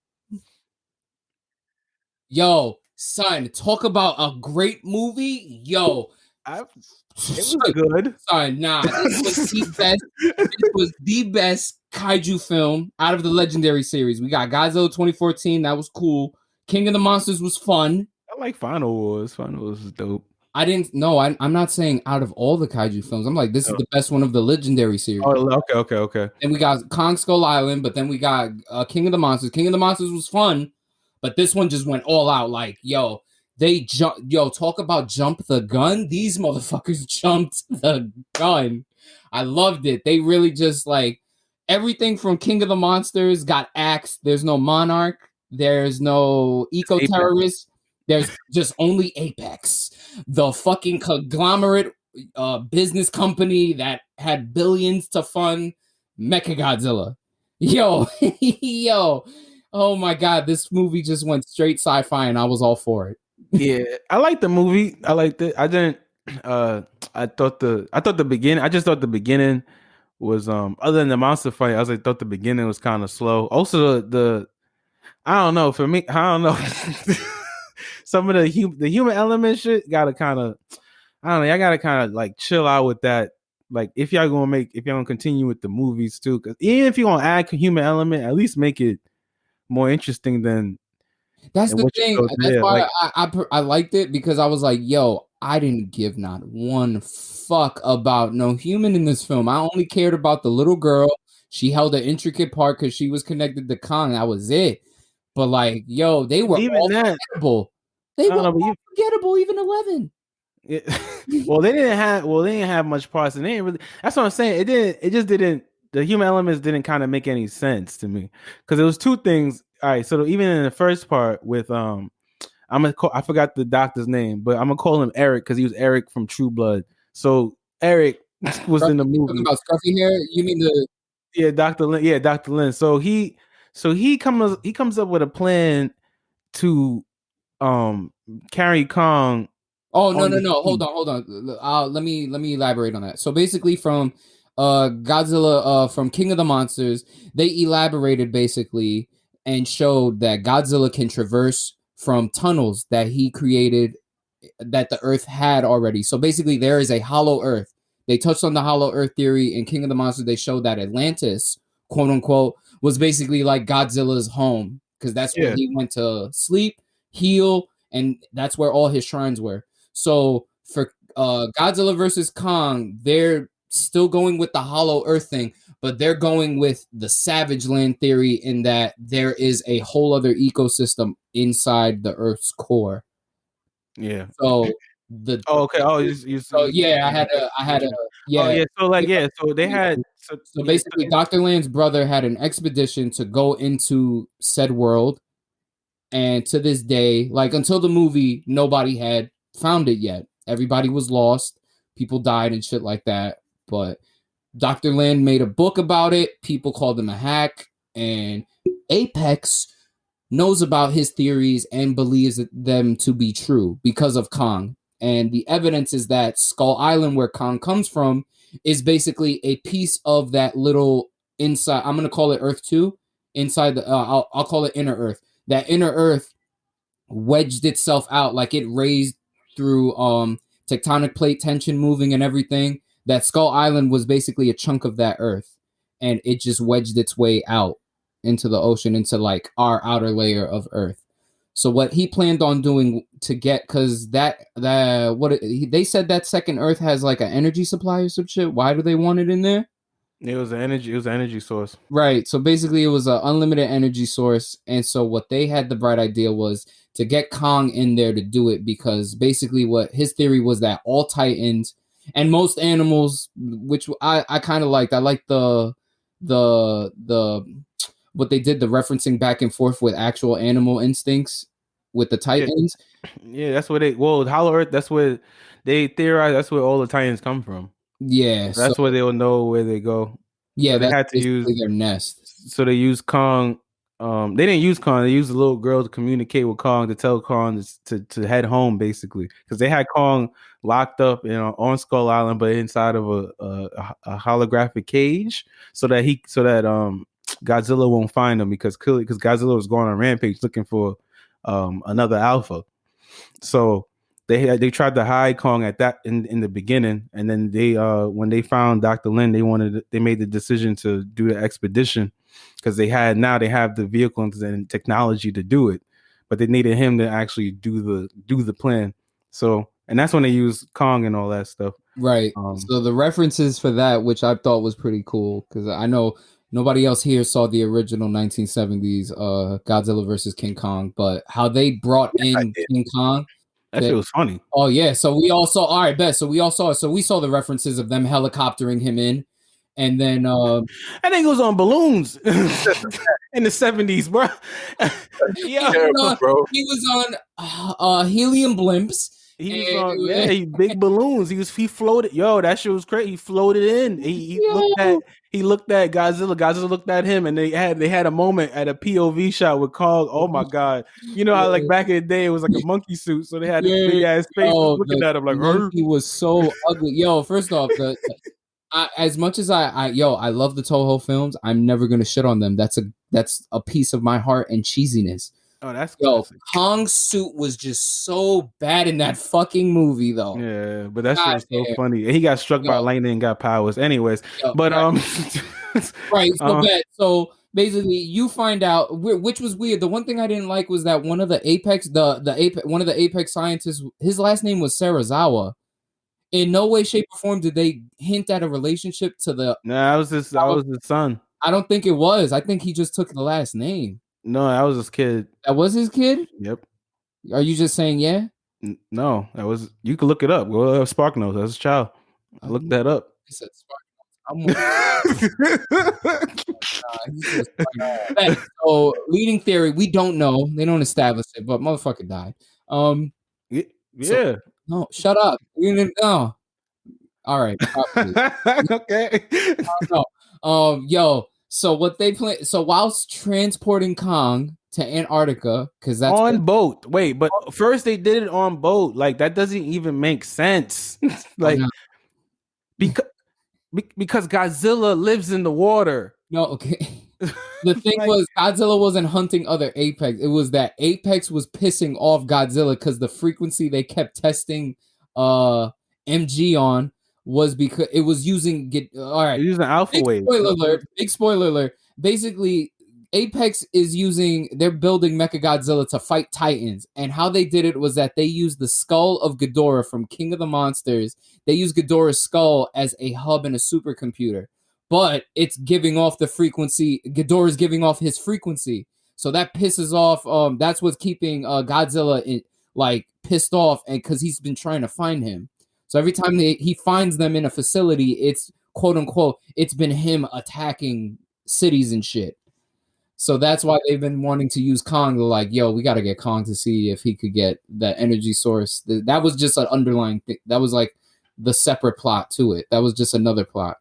Yo, son, talk about a great movie. Yo. It was good. Son, nah, this was the best. This was the best kaiju film out of the Legendary series. We got Godzilla 2014. That was cool. King of the Monsters was fun. I like Final Wars. Final Wars is dope. I'm not saying out of all the kaiju films. I'm like, this is the best one of the Legendary series. Oh, okay. And we got Kong Skull Island, but then we got King of the Monsters. King of the Monsters was fun, but this one just went all out. Like, talk about jump the gun. These motherfuckers jumped the gun. I loved it. They really just like everything from King of the Monsters got axed. There's no Monarch. There's no eco-terrorist. There's just only Apex. The fucking conglomerate business company that had billions to fund Mechagodzilla. Yo. Oh my God, this movie just went straight sci-fi and I was all for it. Yeah, I liked the movie. I liked it. I didn't. I thought the beginning. I just thought the beginning was other than the monster fight. I thought the beginning was kind of slow. Also, the I don't know. For me, I don't know. Some of the human element shit gotta kind of. I don't know. I gotta kind of like chill out with that. Like if y'all gonna continue with the movies too, because even if you're gonna add human element, at least make it more interesting than. That's the thing. That's why I liked it, because I was like, yo, I didn't give not one fuck about no human in this film. I only cared about the little girl. She held an intricate part because she was connected to Kong. That was it. But like, yo, they were all forgettable. They were all forgettable, even 11. Well, they didn't have much parts, and they didn't really. That's what I'm saying. The human elements didn't kind of make any sense to me, because it was two things. All right, so even in the first part with I forgot the doctor's name, but I'm gonna call him Eric because he was Eric from True Blood. So Eric was in the movie. Talking about scruffy hair? You mean Dr. Lin? Yeah, Dr. Lin. So he comes up with a plan to carry Kong. Oh no! Hold on. Let me elaborate on that. So basically, from Godzilla, from King of the Monsters, they elaborated basically and showed that Godzilla can traverse from tunnels that he created that the Earth had already. So basically, there is a hollow Earth. They touched on the hollow Earth theory in King of the Monsters. They showed that Atlantis, quote unquote, was basically like Godzilla's home, because that's where he went to sleep, heal, and that's where all his shrines were. So for Godzilla versus Kong, they're still going with the hollow earth thing, but they're going with the savage land theory in that there is a whole other ecosystem inside the earth's core. Yeah. So the okay. I had a Oh yeah. So like So they had. So basically, Dr. Land's brother had an expedition to go into said world, and to this day, like until the movie, nobody had found it yet. Everybody was lost. People died and shit like that. But Dr. Land made a book about it. People called him a hack. And Apex knows about his theories and believes them to be true because of Kong. And the evidence is that Skull Island, where Kong comes from, is basically a piece of that little inside. I'm going to call it Earth 2. Inside the, I'll call it Inner Earth. That Inner Earth wedged itself out, like it raised through tectonic plate tension moving and everything. That Skull Island was basically a chunk of that Earth, and it just wedged its way out into the ocean, into like our outer layer of Earth. So what he planned on doing to get, because they said that second Earth has like an energy supply or some shit. Why do they want it in there? It was an energy source. Right. So basically it was an unlimited energy source. And so what they had the bright idea was to get Kong in there to do it, because basically what his theory was that all Titans and most animals, which I kind of liked. I liked the what they did, the referencing back and forth with actual animal instincts with the Titans. Yeah, that's where Hollow Earth, that's where they theorize, that's where all the Titans come from. Yeah. That's where they'll know where they go. Yeah, so they had to use their nest. So they used Kong. They didn't use Kong. They used the little girl to communicate with Kong, to tell Kong to head home, basically, because they had Kong locked up, on Skull Island, but inside of a holographic cage, so that Godzilla won't find him, because Godzilla was going on a rampage looking for another alpha. So they tried to hide Kong at that in the beginning, and then they when they found Dr. Lin, they made the decision to do the expedition, because they have the vehicles and technology to do it, but they needed him to actually do the plan. So, and that's when they used Kong and all that stuff. Right. So the references for that, which I thought was pretty cool, because I know nobody else here saw the original 1970s Godzilla versus King Kong, but how they brought in King Kong. That shit was funny. Oh yeah, so we all saw. All right, bet. So we all saw. So we saw the references of them helicoptering him in, and then I think it was on balloons in the 70s, bro. Yeah, bro. He was on helium blimps. He was on big balloons. He floated. Yo, that shit was crazy. He floated in. He looked at Godzilla. Godzilla looked at him, and they had a moment at a POV shot with Kong. Oh my god! You know how like back in the day it was like a monkey suit, so they had this big ass face looking at him like. He was so ugly. Yo, first off, as much as I love the Toho films, I'm never gonna shit on them. That's a piece of my heart and cheesiness. Oh, that's classic. Kong's suit was just so bad in that fucking movie, though. Yeah, but that shit was so funny. He got struck by lightning and got powers. Anyways, but right. So basically, you find out, which was weird. The one thing I didn't like was that one of the Apex, one of the Apex scientists, his last name was Sarazawa. In no way, shape, or form did they hint at a relationship to the. Nah, that was his son. I don't think it was. I think he just took the last name. No, that was his kid. That was his kid? Yep. Are you just saying yeah? No, that was. You can look it up. Go Spark Notes. That's his child. I looked that up. He said Spark Notes. So leading theory, we don't know. They don't establish it, but motherfucker died. Yeah. So, no, shut up. You didn't know. All right. Okay. Yo. So what they plan? So whilst transporting Kong to Antarctica, because that's on boat. Wait, but first they did it on boat. Like that doesn't even make sense. Like because Godzilla lives in the water. No, okay. The thing was, Godzilla wasn't hunting other Apex. It was that Apex was pissing off Godzilla because the frequency they kept testing MG on was because it was using all right. Using alpha wave. Big spoiler alert. Basically, Apex they're building Mechagodzilla to fight Titans, and how they did it was that they used the skull of Ghidorah from King of the Monsters. They used Ghidorah's skull as a hub and a supercomputer, but it's giving off the frequency. Ghidorah's giving off his frequency, so that pisses off. That's what's keeping Godzilla pissed off, and because he's been trying to find him. So every time he finds them in a facility, it's quote unquote, it's been him attacking cities and shit. So that's why they've been wanting to use Kong. They're like, yo, we got to get Kong to see if he could get that energy source. That was just an underlying thing. That was like the separate plot to it. That was just another plot.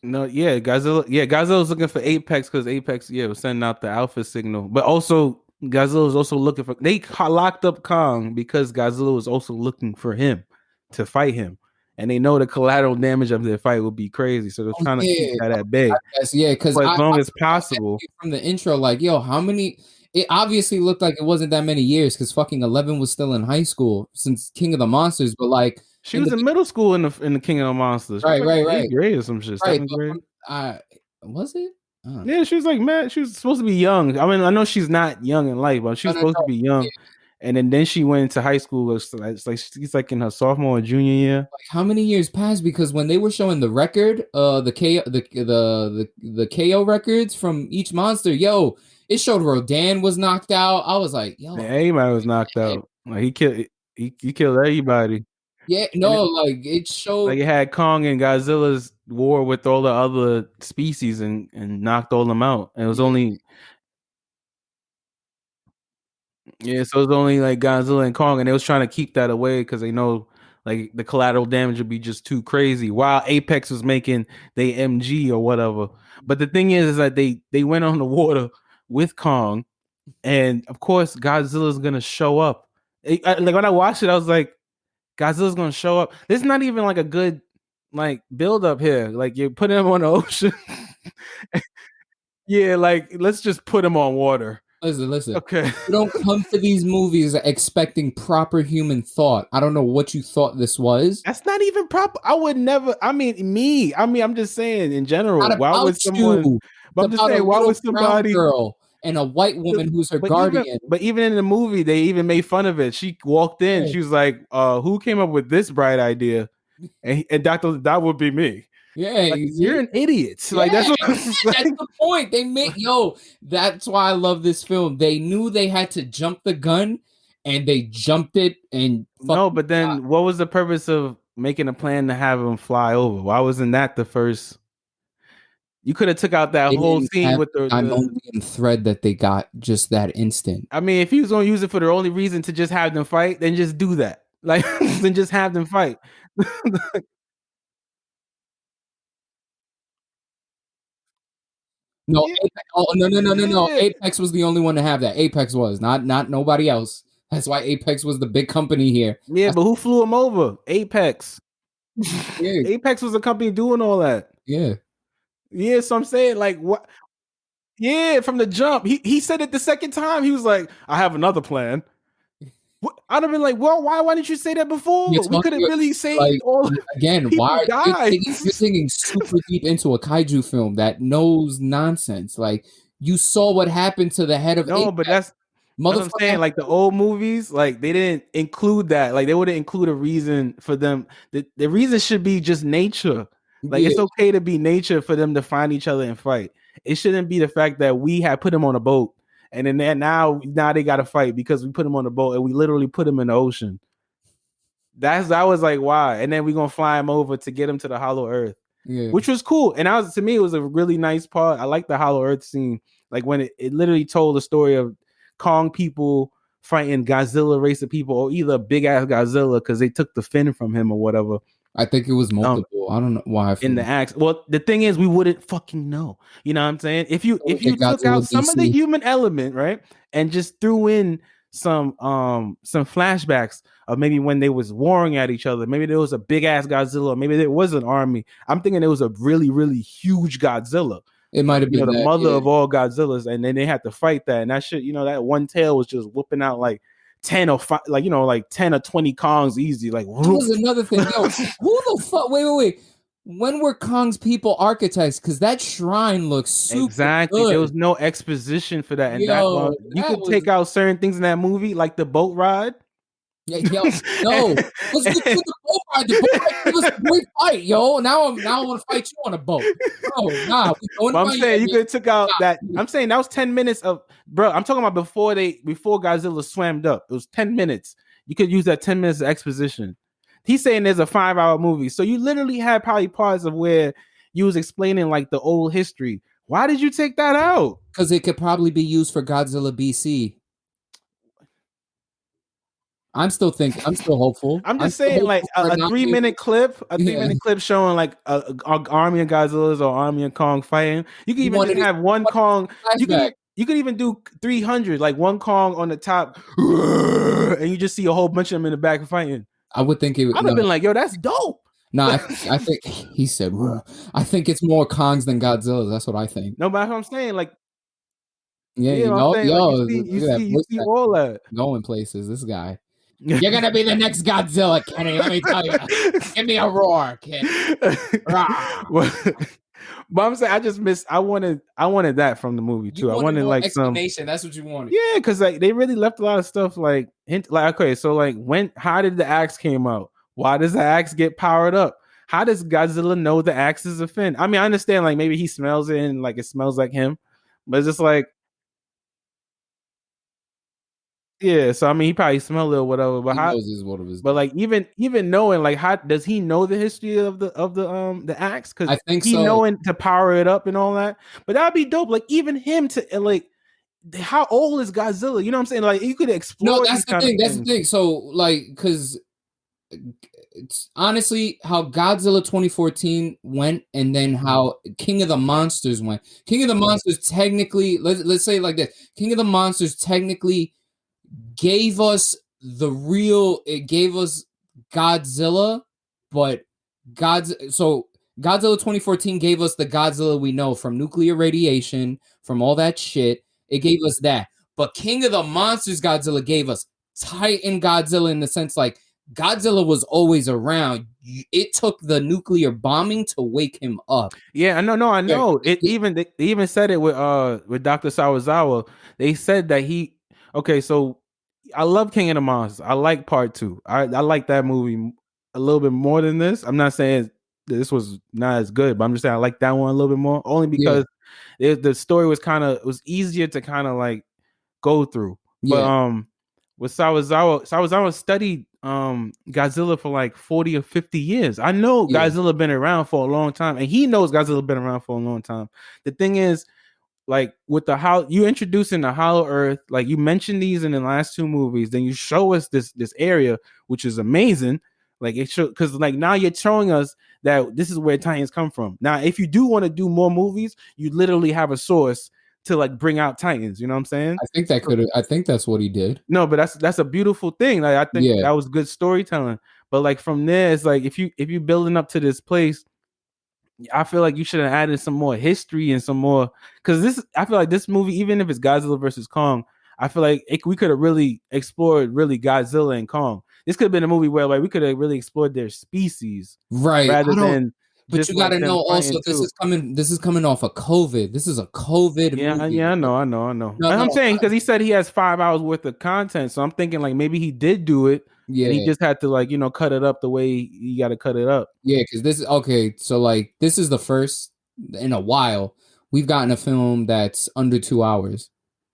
No, yeah, Godzilla. Yeah, Godzilla's looking for Apex because Apex, was sending out the alpha signal. But also, Godzilla was also looking for. They locked up Kong because Godzilla was also looking for him to fight him, and they know the collateral damage of their fight would be crazy. So they're trying to keep that at bay. Because as long as possible. From the intro, like, yo, how many? It obviously looked like it wasn't that many years because fucking 11 was still in high school since King of the Monsters, but like. She was in middle school in the King of the Monsters. Right. 8th grade or some shit. Right. 7th grade. Was it? Yeah, she was like, man, she was supposed to be young. I mean, I know she's not young in life, but she was supposed to be young. Yeah. And then she went into high school. It's like she's like in her sophomore or junior year. Like how many years passed? Because when they were showing the record, the KO records from each monster, yo, it showed Rodan was knocked out. I was like, yo, everybody was knocked out. Like he killed everybody. Yeah, no, it showed like it had Kong and Godzilla's war with all the other species and knocked all them out. And it was only so it was only like Godzilla and Kong, and they was trying to keep that away because they know like the collateral damage would be just too crazy. While Apex was making the MG or whatever. But the thing is that they went on the water with Kong, and of course Godzilla's gonna show up. Like when I watched it, I was like, Godzilla's gonna show up. There's not even like a good like build up here. Like you put him on the ocean. Yeah, like let's just put him on water. Listen. Okay. You don't come to these movies expecting proper human thought. I don't know what you thought this was. That's not even proper. I would never. I mean, I'm just saying in general. Why would someone? But I'm just saying, why would somebody? Girl and a white woman who's her guardian. But even in the movie, they even made fun of it. She walked in. She was like, "Who came up with this bright idea?" And that would be me. Yeah, like, you're an idiot. Yeah. Like that's the point. They make that's why I love this film. They knew they had to jump the gun, and they jumped it. And no, but then what was the purpose of making a plan to have him fly over? Why wasn't that the first? You could have took out that whole scene with the only thread that they got just that instant. I mean, if he was going to use it for the only reason to just have them fight, then just do that. Like, then just have them fight. No, yeah. No. Apex was the only one to have that. Apex was not nobody else. That's why Apex was the big company here. Yeah, but who flew him over? Apex. Yeah. Apex was the company doing all that. Yeah. Yeah, so I'm saying, like, what? Yeah, from the jump. He said it the second time. He was like, I have another plan. I'd have been like, well, why didn't you say that before? We could have really saved all again. Why you're thinking super deep into a kaiju film that knows nonsense? Like you saw what happened to the head of Apex. But that's what I'm saying. Like the old movies, like they didn't include that. Like they wouldn't include a reason for them. The reason should be just nature. Like it's okay to be nature for them to find each other and fight. It shouldn't be the fact that we had put them on a boat. And then now they got to fight because we put him on the boat and we literally put him in the ocean. I was like, why? And then we're going to fly him over to get him to the Hollow Earth, which was cool. And to me, it was a really nice part. I like the Hollow Earth scene. Like when it literally told the story of Kong people fighting Godzilla race of people, or either big ass Godzilla because they took the fin from him or whatever. I think it was multiple. I don't know why. In the axe. Well, the thing is, we wouldn't fucking know. You know what I'm saying? If you took out some of the human element, right, and just threw in some flashbacks of maybe when they was warring at each other, maybe there was a big ass Godzilla, maybe there was an army. I'm thinking it was a really, really huge Godzilla. It might have been the mother of all Godzillas, and then they had to fight that. And that shit, that one tail was just whooping out like 10 or 5, like 10 or 20 Kongs easy. Like that was another thing. Yo, who the fuck? Wait. when were Kong's people architects? Because that shrine looks super Exactly. good. There was no exposition for that, and Yo, you that could was take out certain things in that movie, like the boat ride. yo, no. Let's get to the boat ride. The boat ride gave us a great fight, yo. Now I want to fight you on a boat. Bro, nah. But I'm saying you could have took out that. I'm saying that was 10 minutes of, bro. I'm talking about before Godzilla swammed up. It was 10 minutes. You could use that 10 minutes of exposition. He's saying there's a 5-hour movie, so you literally had probably parts of where you was explaining like the old history. Why did you take that out? Because it could probably be used for Godzilla BC. I'm still hopeful. I'm just saying, like a 3-minute clip, 3-minute clip showing like a army of Godzillas or army of Kong fighting. You can even just have one Kong. You could even do 300, like one Kong on the top, and you just see a whole bunch of them in the back fighting. I would think it would. I'd have been like, yo, that's dope. No, I think he said, I think it's more Kongs than Godzilla. That's what I think. No, but that's what I'm saying. Like, yeah, you know, you see all that going places. This guy. You're gonna be the next Godzilla, Kenny. Let me tell you. Give me a roar, kid. But I'm saying I wanted that from the movie too. I wanted like explanation. That's what you wanted. Yeah, because like they really left a lot of stuff like okay, so like how did the axe came out? Why does the axe get powered up? How does Godzilla know the axe is a fin? I mean, I understand like maybe he smells it and like it smells like him, but it's just like, yeah, so I mean, he probably smelled it or whatever. But but like even knowing like how does he know the history of the axe? Because I think he knowing to power it up and all that. But that'd be dope. Like even him to like, how old is Godzilla? You know what I'm saying? Like you could explore. No, that's the thing. That's the thing. So like, because it's honestly how Godzilla 2014 went, and then how King of the Monsters went. King of the Monsters technically, let's say it like this: King of the Monsters technically gave us it gave us Godzilla, but Godzilla 2014 gave us the Godzilla we know from nuclear radiation, from all that shit. It gave us that. But King of the Monsters Godzilla gave us Titan Godzilla in the sense like Godzilla was always around. It took the nuclear bombing to wake him up. Yeah, I know. They even said it with Dr. Sawazawa. They said that so I love King of the Monsters. I like part 2. I like that movie a little bit more than this. I'm not saying this was not as good, but I'm just saying I like that one a little bit more, only because the story was easier to kind of like go through. Yeah. But with Sawazawa studied Godzilla for like 40 or 50 years. I know Godzilla been around for a long time, and he knows Godzilla been around for a long time. The thing is, like with you introducing the Hollow Earth, like you mentioned these in the last 2 movies, then you show us this area, which is amazing. Like it should, because like now you're showing us that this is where Titans come from. Now, if you do want to do more movies, you literally have a source to like bring out Titans. You know what I'm saying? I think that's what he did. No, but that's a beautiful thing. Like I think that was good storytelling. But like from there, it's like if you building up to this place, I feel like you should have added some more history and some more, because I feel like this movie, even if it's Godzilla versus Kong, I feel like we could have really explored Godzilla and Kong. This could have been a movie where like we could have really explored their species, right? Rather than. But you got to know also this is coming off of COVID. This is a COVID movie. I know. No, I'm saying because he said he has 5 hours worth of content, so I'm thinking like maybe he did do it. Yeah, and he just had to like cut it up the way you got to cut it up. Yeah, because this so like this is the first in a while we've gotten a film that's under 2 hours.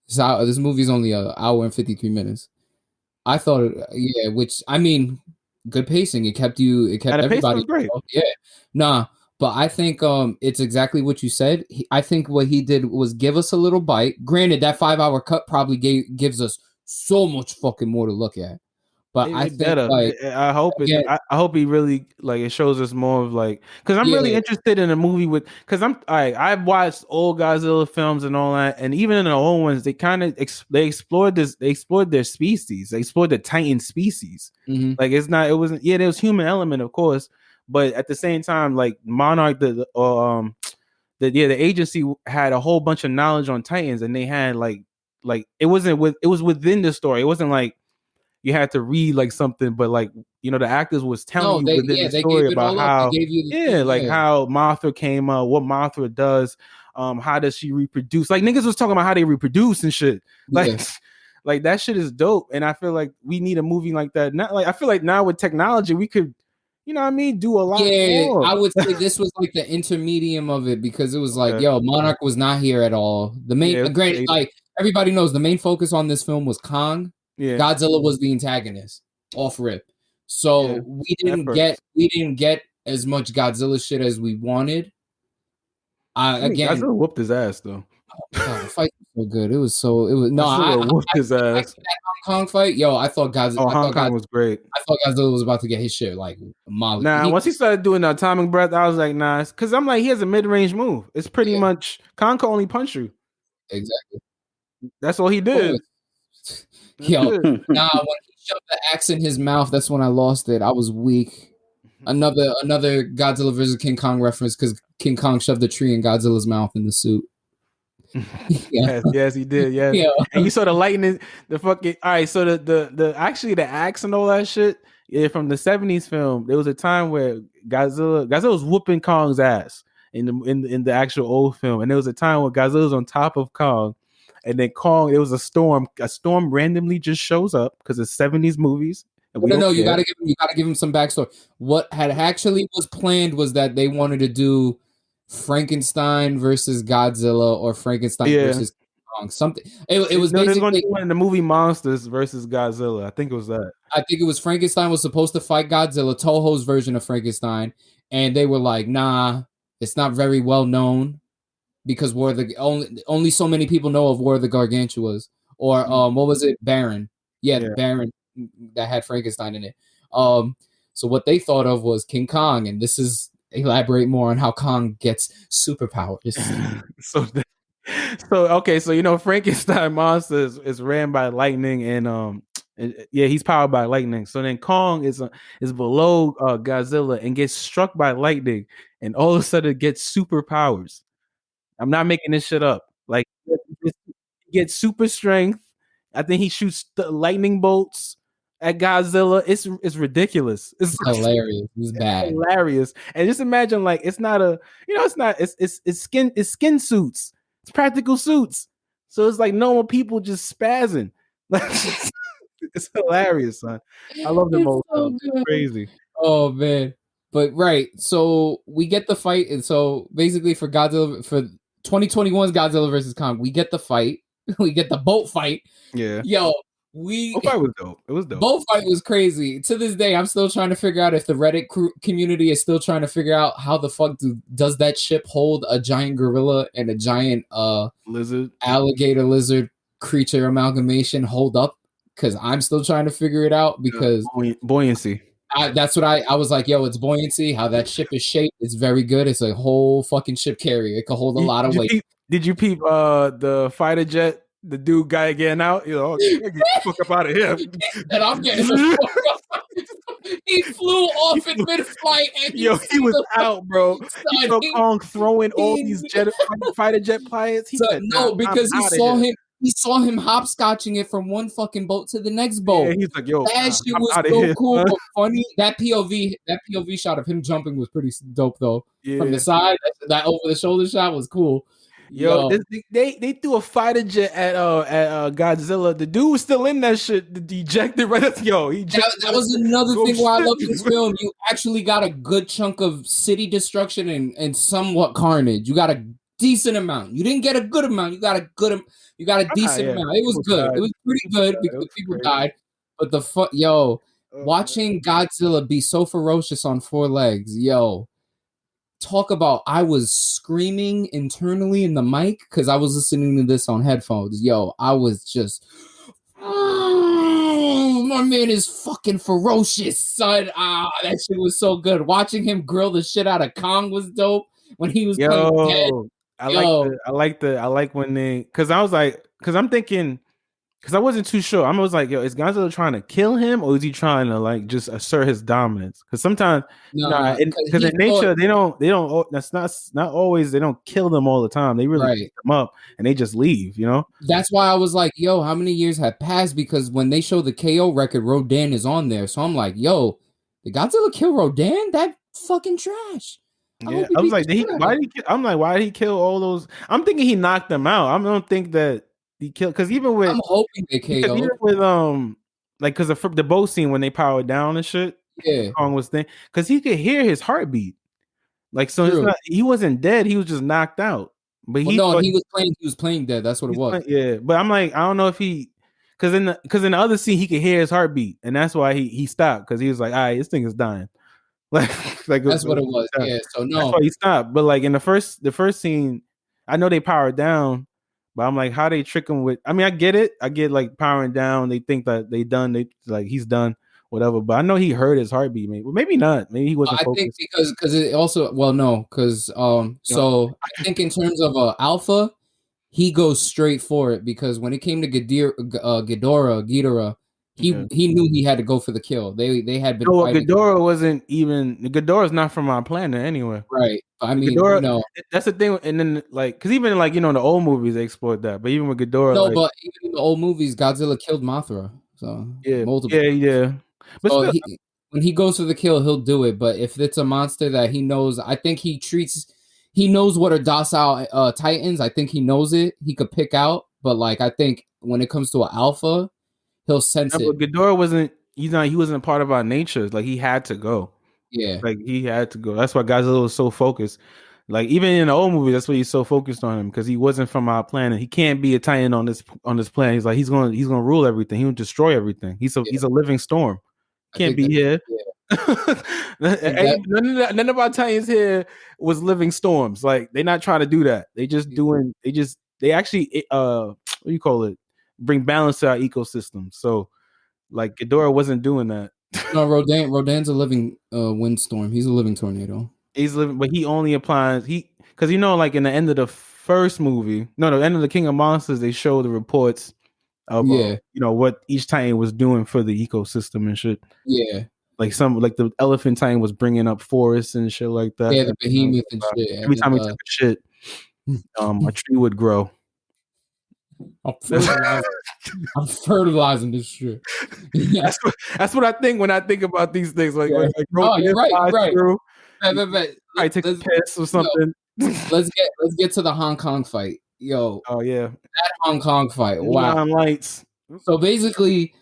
So this movie's only an hour and 53 minutes. I thought, which I mean, good pacing. It kept everybody great. Yeah, nah, but I think it's exactly what you said. I think what he did was give us a little bite. Granted, that 5-hour cut probably gives us so much fucking more to look at. But I think like, I hope I hope he really like it shows us more of like, because I'm really interested in a movie because I've watched old Godzilla films and all that, and even in the old ones they kind of they explored their species, they explored the Titan species. Mm-hmm. Like there was human element of course, but at the same time like Monarch the agency had a whole bunch of knowledge on Titans, and they had like it was within the story. It wasn't like you had to read like something, but like the actors was telling you within the they story gave it about all up. how They gave you the thing, like how Mothra came up, what Mothra does, how does she reproduce? Like niggas was talking about how they reproduce and shit. Like like that shit is dope. And I feel like we need a movie like that. Not like I feel like now with technology we could, do a lot more. I would say this was like the intermedium of it because it was like, Monarch was not here at all. The main, granted, like everybody knows, the main focus on this film was Kong. Yeah. Godzilla was the antagonist, off rip. So we didn't get as much Godzilla shit as we wanted. Again, Godzilla whooped his ass though. God, the fight was so good. It was whooped his ass. That Hong Kong fight, I thought Godzilla. Hong Kong was great. I thought Godzilla was about to get his shit like molly. Once he started doing the atomic breath, I was like, nah, because I'm like, he has a mid-range move. It's pretty much Kong can only punch you. Exactly. That's all he did. When he shoved the axe in his mouth, that's when I lost it. I was weak. Another Godzilla vs. King Kong reference because King Kong shoved the tree in Godzilla's mouth in the suit. Yes, he did. Yes. And you saw the lightning, the fucking. All right, so the actually the axe and all that shit. Yeah, from the 70s film, there was a time where Godzilla was whooping Kong's ass in the actual old film, and there was a time where Godzilla was on top of Kong, and then Kong, there was a storm randomly just shows up because it's 70s movies. No, you gotta give him some backstory. What had actually was planned was that they wanted to do Frankenstein versus Godzilla or Frankenstein versus Kong. Something. It was basically going to do in the movie Monsters versus Godzilla. I think it was that. I think it was Frankenstein was supposed to fight Godzilla, Toho's version of Frankenstein, and they were like, "Nah, it's not very well known because only so many people know of War of the Gargantuas or what was it, Baron? Yeah, Baron that had Frankenstein in it. So what they thought of was King Kong, and this is elaborate more on how Kong gets superpowers. So Frankenstein monsters is ran by lightning and he's powered by lightning. So then Kong is below Godzilla and gets struck by lightning and all of a sudden gets superpowers. I'm not making this shit up. Like he gets super strength. I think he shoots lightning bolts at Godzilla. It's ridiculous. It's hilarious. It's bad. Hilarious. And just imagine, like, it's not a, it's skin suits. It's practical suits. So it's like normal people just spazzing. Like it's hilarious, son. I love them all. So crazy. Oh man. But right. So we get the fight. And so basically for Godzilla, for 2021's Godzilla versus Kong, we get the fight. We get the boat fight. Yeah. Yo, boat fight was dope. It was dope. Boat fight was crazy. To this day, I'm still trying to figure out if the Reddit community is still trying to figure out how the fuck does that ship hold a giant gorilla and a giant alligator lizard creature amalgamation hold up? Because I'm still trying to figure it out because buoyancy. That's what I was like, yo, it's buoyancy. How that ship is shaped, it's very good. It's a whole fucking ship carrier. It can hold a lot of weight. Did you peep the fighter jet? The dude guy getting out, get the fuck up out of here. And I'm getting the fuck up. He flew off in mid-flight and he was out, bro. He saw Kong throwing all these fighter jet pilots. He said, no, because he saw him hopscotching it from one fucking boat to the next boat. Yeah, he's like, yo, that shit was so cool, but funny. That POV shot of him jumping was pretty dope though. Yeah. From the side, that over the shoulder shot was cool. Yo, they threw a fighter jet at Godzilla. The dude was still in that shit. Ejected right at that was another thing why I love this film. You actually got a good chunk of city destruction and somewhat carnage. You got a decent amount. You didn't get a good amount. You got a decent amount. It was good. It was pretty good because people died. But watching Godzilla be so ferocious on four legs, talk about, I was screaming internally in the mic because I was listening to this on headphones. I was just, my man is fucking ferocious, son. That shit was so good. Watching him grill the shit out of Kong was dope when he was playing dead. I like when they, because I'm thinking because I wasn't too sure. I was like, yo, is Godzilla trying to kill him or is he trying to like just assert his dominance? Because sometimes, because in nature they don't. That's not always. They don't kill them all the time. They really pick them up and they just leave. You know. That's why I was like, yo, how many years have passed? Because when they show the KO record, Rodan is on there. So I'm like, yo, did Godzilla kill Rodan? That fucking trash. I was like, why did he kill? I'm like, why did he kill all those? I'm thinking he knocked them out. I don't think that he killed, because even with, I'm hoping they KO. Even with like, because the boat scene when they powered down and shit, Kong was thing, because he could hear his heartbeat. Like, so it's not, he wasn't dead. He was just knocked out. But he was playing dead. That's what it was. But I'm like, I don't know if he, because in the other scene he could hear his heartbeat, and that's why he stopped, because he was like, all right, this thing is dying. like that's what it was. Yeah. So no, that's why he stopped. But like in the first scene, I know they powered down, but I'm like, how they trick him with? I mean, I get it. I get like powering down. They think that they done. They like he's done, whatever. But I know he heard his heartbeat. Maybe not. Maybe he wasn't focused. I think because it also because so I think in terms of Alpha, he goes straight for it, because when it came to Ghidorah. He knew he had to go for the kill. They had been. fighting. Ghidorah's not from our planet anyway. Right. I mean, Ghidorah, that's the thing. And then like, because even like in the old movies they explored that, but even with Ghidorah, but even in the old movies, Godzilla killed Mothra. So multiple. Yeah. But so when he goes for the kill, he'll do it. But if it's a monster that he knows, I think he knows what are docile titans. I think he knows it. He could pick out. But like, I think when it comes to an alpha, he'll sense it. But Ghidorah wasn't. He wasn't a part of our nature. Like, he had to go. Yeah, like he had to go. That's why Godzilla was so focused. Like, even in the old movie, that's why he's so focused on him, because he wasn't from our planet. He can't be a Titan on this planet. He's like, he's gonna rule everything. He will destroy everything. He's a living storm. Can't be here. None of our Titans here was living storms. Like, they're not trying to do that. They just doing. They actually what do you call it? Bring balance to our ecosystem. So, like, Ghidorah wasn't doing that. No, Rodan's a living windstorm. He's a living tornado. He's living, but he only applies because like in the end of the first movie, the end of the King of Monsters, they show the reports of what each Titan was doing for the ecosystem and shit. Yeah, like the Elephant Titan was bringing up forests and shit like that. Yeah, the behemoth and shit. Every time he took a shit, a tree would grow. I'm fertilizing this shit. Yeah. That's what I think when I think about these things. Like, you're right. Through, I take a piss or something. Let's get to the Hong Kong fight, yo. Oh yeah, that Hong Kong fight. Wow. Lights. So basically,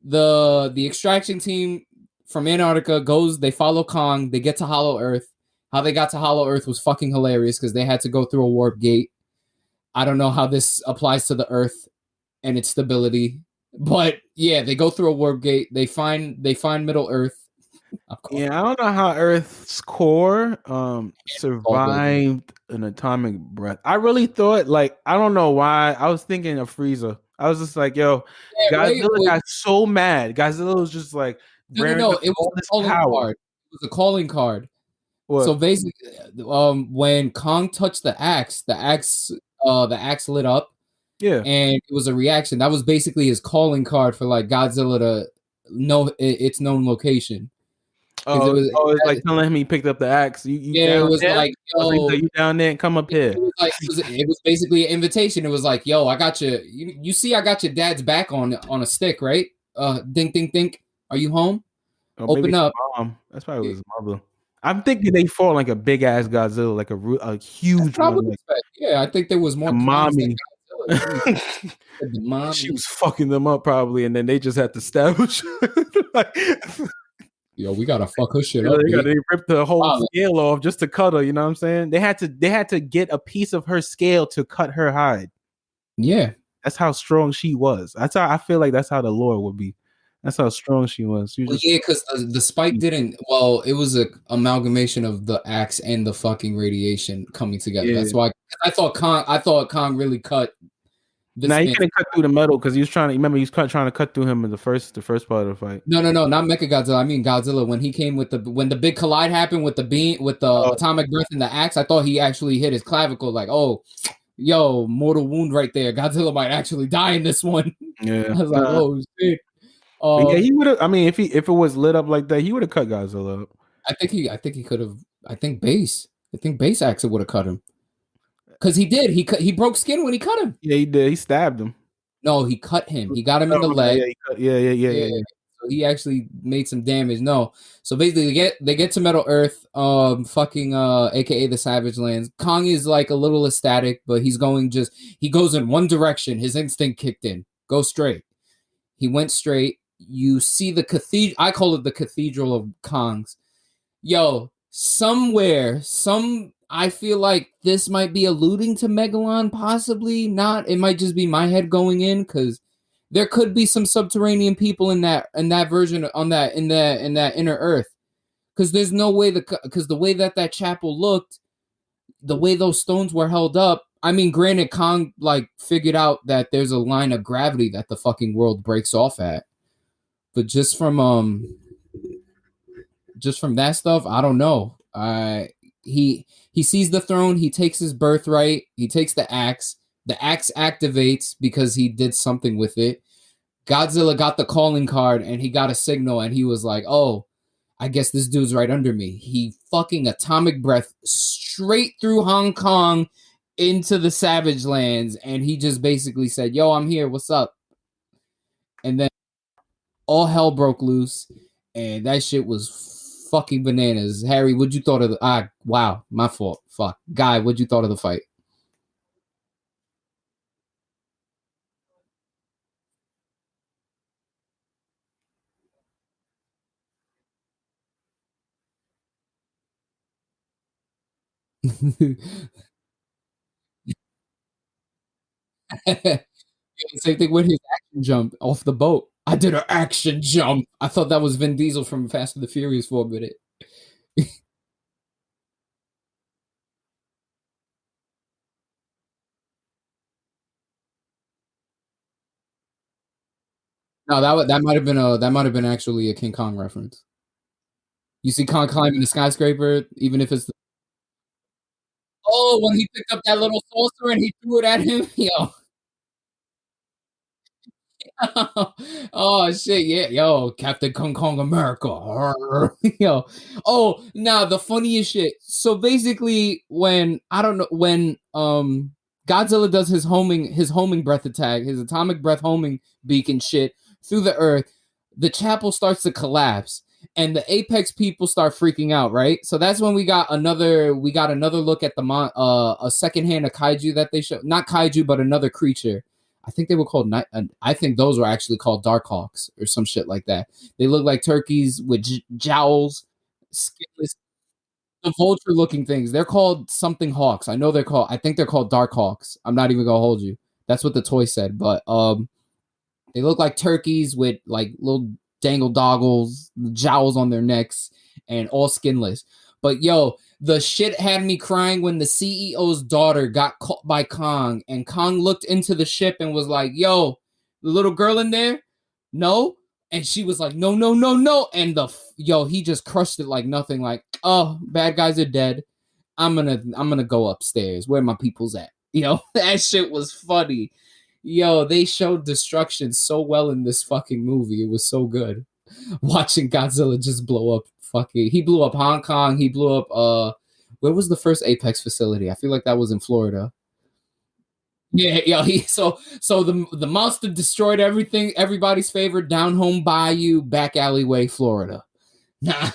the extraction team from Antarctica they follow Kong. They get to Hollow Earth. How they got to Hollow Earth was fucking hilarious, because they had to go through a warp gate. I don't know how this applies to the Earth and its stability, but yeah, they go through a warp gate. They find Middle Earth. Yeah, I don't know how Earth's core survived an atomic breath. I really thought, like, I don't know why. I was thinking of Frieza. I was just like, yo, Godzilla got so mad. Godzilla was just like, no. It was a calling card. It was a calling card. What? So basically, when Kong touched the axe lit up. Yeah, and it was a reaction. That was basically his calling card for like Godzilla to know its known location. It's like telling him he picked up the axe. It was there? Like, yo, you down there? Come up here. It was basically an invitation. It was like, yo, I got you. You see, I got your dad's back on a stick, right? Dink, dink, dink. Are you home? Open up. Mom. That's probably his mother. I'm thinking they fought like a big ass Godzilla, like a huge one. Like, yeah, I think there was more mommy. She was fucking them up probably, and then they just had to stab her. Yo, we gotta fuck her shit up. They ripped the whole scale off just to cut her. You know what I'm saying? They had to get a piece of her scale to cut her hide. Yeah, that's how strong she was. That's how I feel like that's how the lore would be. That's how strong she was. Because the spike didn't. Well, it was a amalgamation of the axe and the fucking radiation coming together. Yeah. That's why I thought Kong really cut. Now he couldn't cut through the metal because he was trying to. Remember, he was trying to cut through him in the first part of the fight. No, not Mechagodzilla. I mean Godzilla. When he came when the big collide happened with the atomic breath and the axe, I thought he actually hit his clavicle. Like, oh, yo, mortal wound right there. Godzilla might actually die in this one. Yeah, I was like, oh shit. yeah, he would have. I mean, if it was lit up like that, he would have cut Godzilla up. I think he could have. I think BOYZ actually would have cut him. Because he did. He broke skin when he cut him. Yeah, he did. He stabbed him. No, he cut him. He got him in the leg. Yeah. So he actually made some damage. No. So basically they get to Metal Earth, aka the Savage Lands. Kong is like a little ecstatic, but he goes in one direction. His instinct kicked in. Go straight. He went straight. You see the cathedral. I call it the Cathedral of Kongs. Yo, I feel like this might be alluding to Megalon, possibly not. It might just be my head going in, because there could be some subterranean people in that version in that inner Earth. Because there's no way because the way that chapel looked, the way those stones were held up. I mean, granted, Kong like figured out that there's a line of gravity that the fucking world breaks off at, but just from that stuff, I don't know. He sees the throne. He takes his birthright. He takes the axe. The axe activates because he did something with it. Godzilla got the calling card and he got a signal and he was like, oh, I guess this dude's right under me. He fucking atomic breath straight through Hong Kong into the Savage Lands, and he just basically said, yo, I'm here. What's up? And then all hell broke loose, and that shit was fucking bananas. Harry, what'd you thought of the... wow, my fault. Fuck. Guy, what'd you thought of the fight? Same thing with his action jump off the boat. I did an action jump. I thought that was Vin Diesel from Fast and the Furious for a minute. No, that might have been actually a King Kong reference. You see Kong climbing the skyscraper, even if it's when he picked up that little saucer and he threw it at him, yo. Oh shit, yeah, yo, Captain Kong Kong America, yo. Oh, now the funniest shit. So basically, when Godzilla does his homing breath attack, his atomic breath homing beacon shit through the earth, the chapel starts to collapse, and the Apex people start freaking out, right? So that's when we got another look at a second hand of kaiju that they show, not kaiju, but another creature. I think they were called I think those were actually called Darkhawks or some shit like that. They look like turkeys with jowls, skinless, the vulture looking things. They're called something hawks. I think they're called Darkhawks. I'm not even gonna hold you. That's what the toy said. But they look like turkeys with like little dangle doggles, jowls on their necks, and all skinless. But yo, the shit had me crying when the CEO's daughter got caught by Kong, and Kong looked into the ship and was like, yo, the little girl in there? No? And she was like, no, no, no, no. And he just crushed it like nothing. Like, oh, bad guys are dead. I'm gonna go upstairs. Where my people's at? That shit was funny. Yo, they showed destruction so well in this fucking movie. It was so good. Watching Godzilla just blow up. He blew up Hong Kong. He blew up where was the first Apex facility? I feel like that was in Florida. Yeah. So the monster destroyed everything. Everybody's favorite down home bayou, back alleyway, Florida. Nah,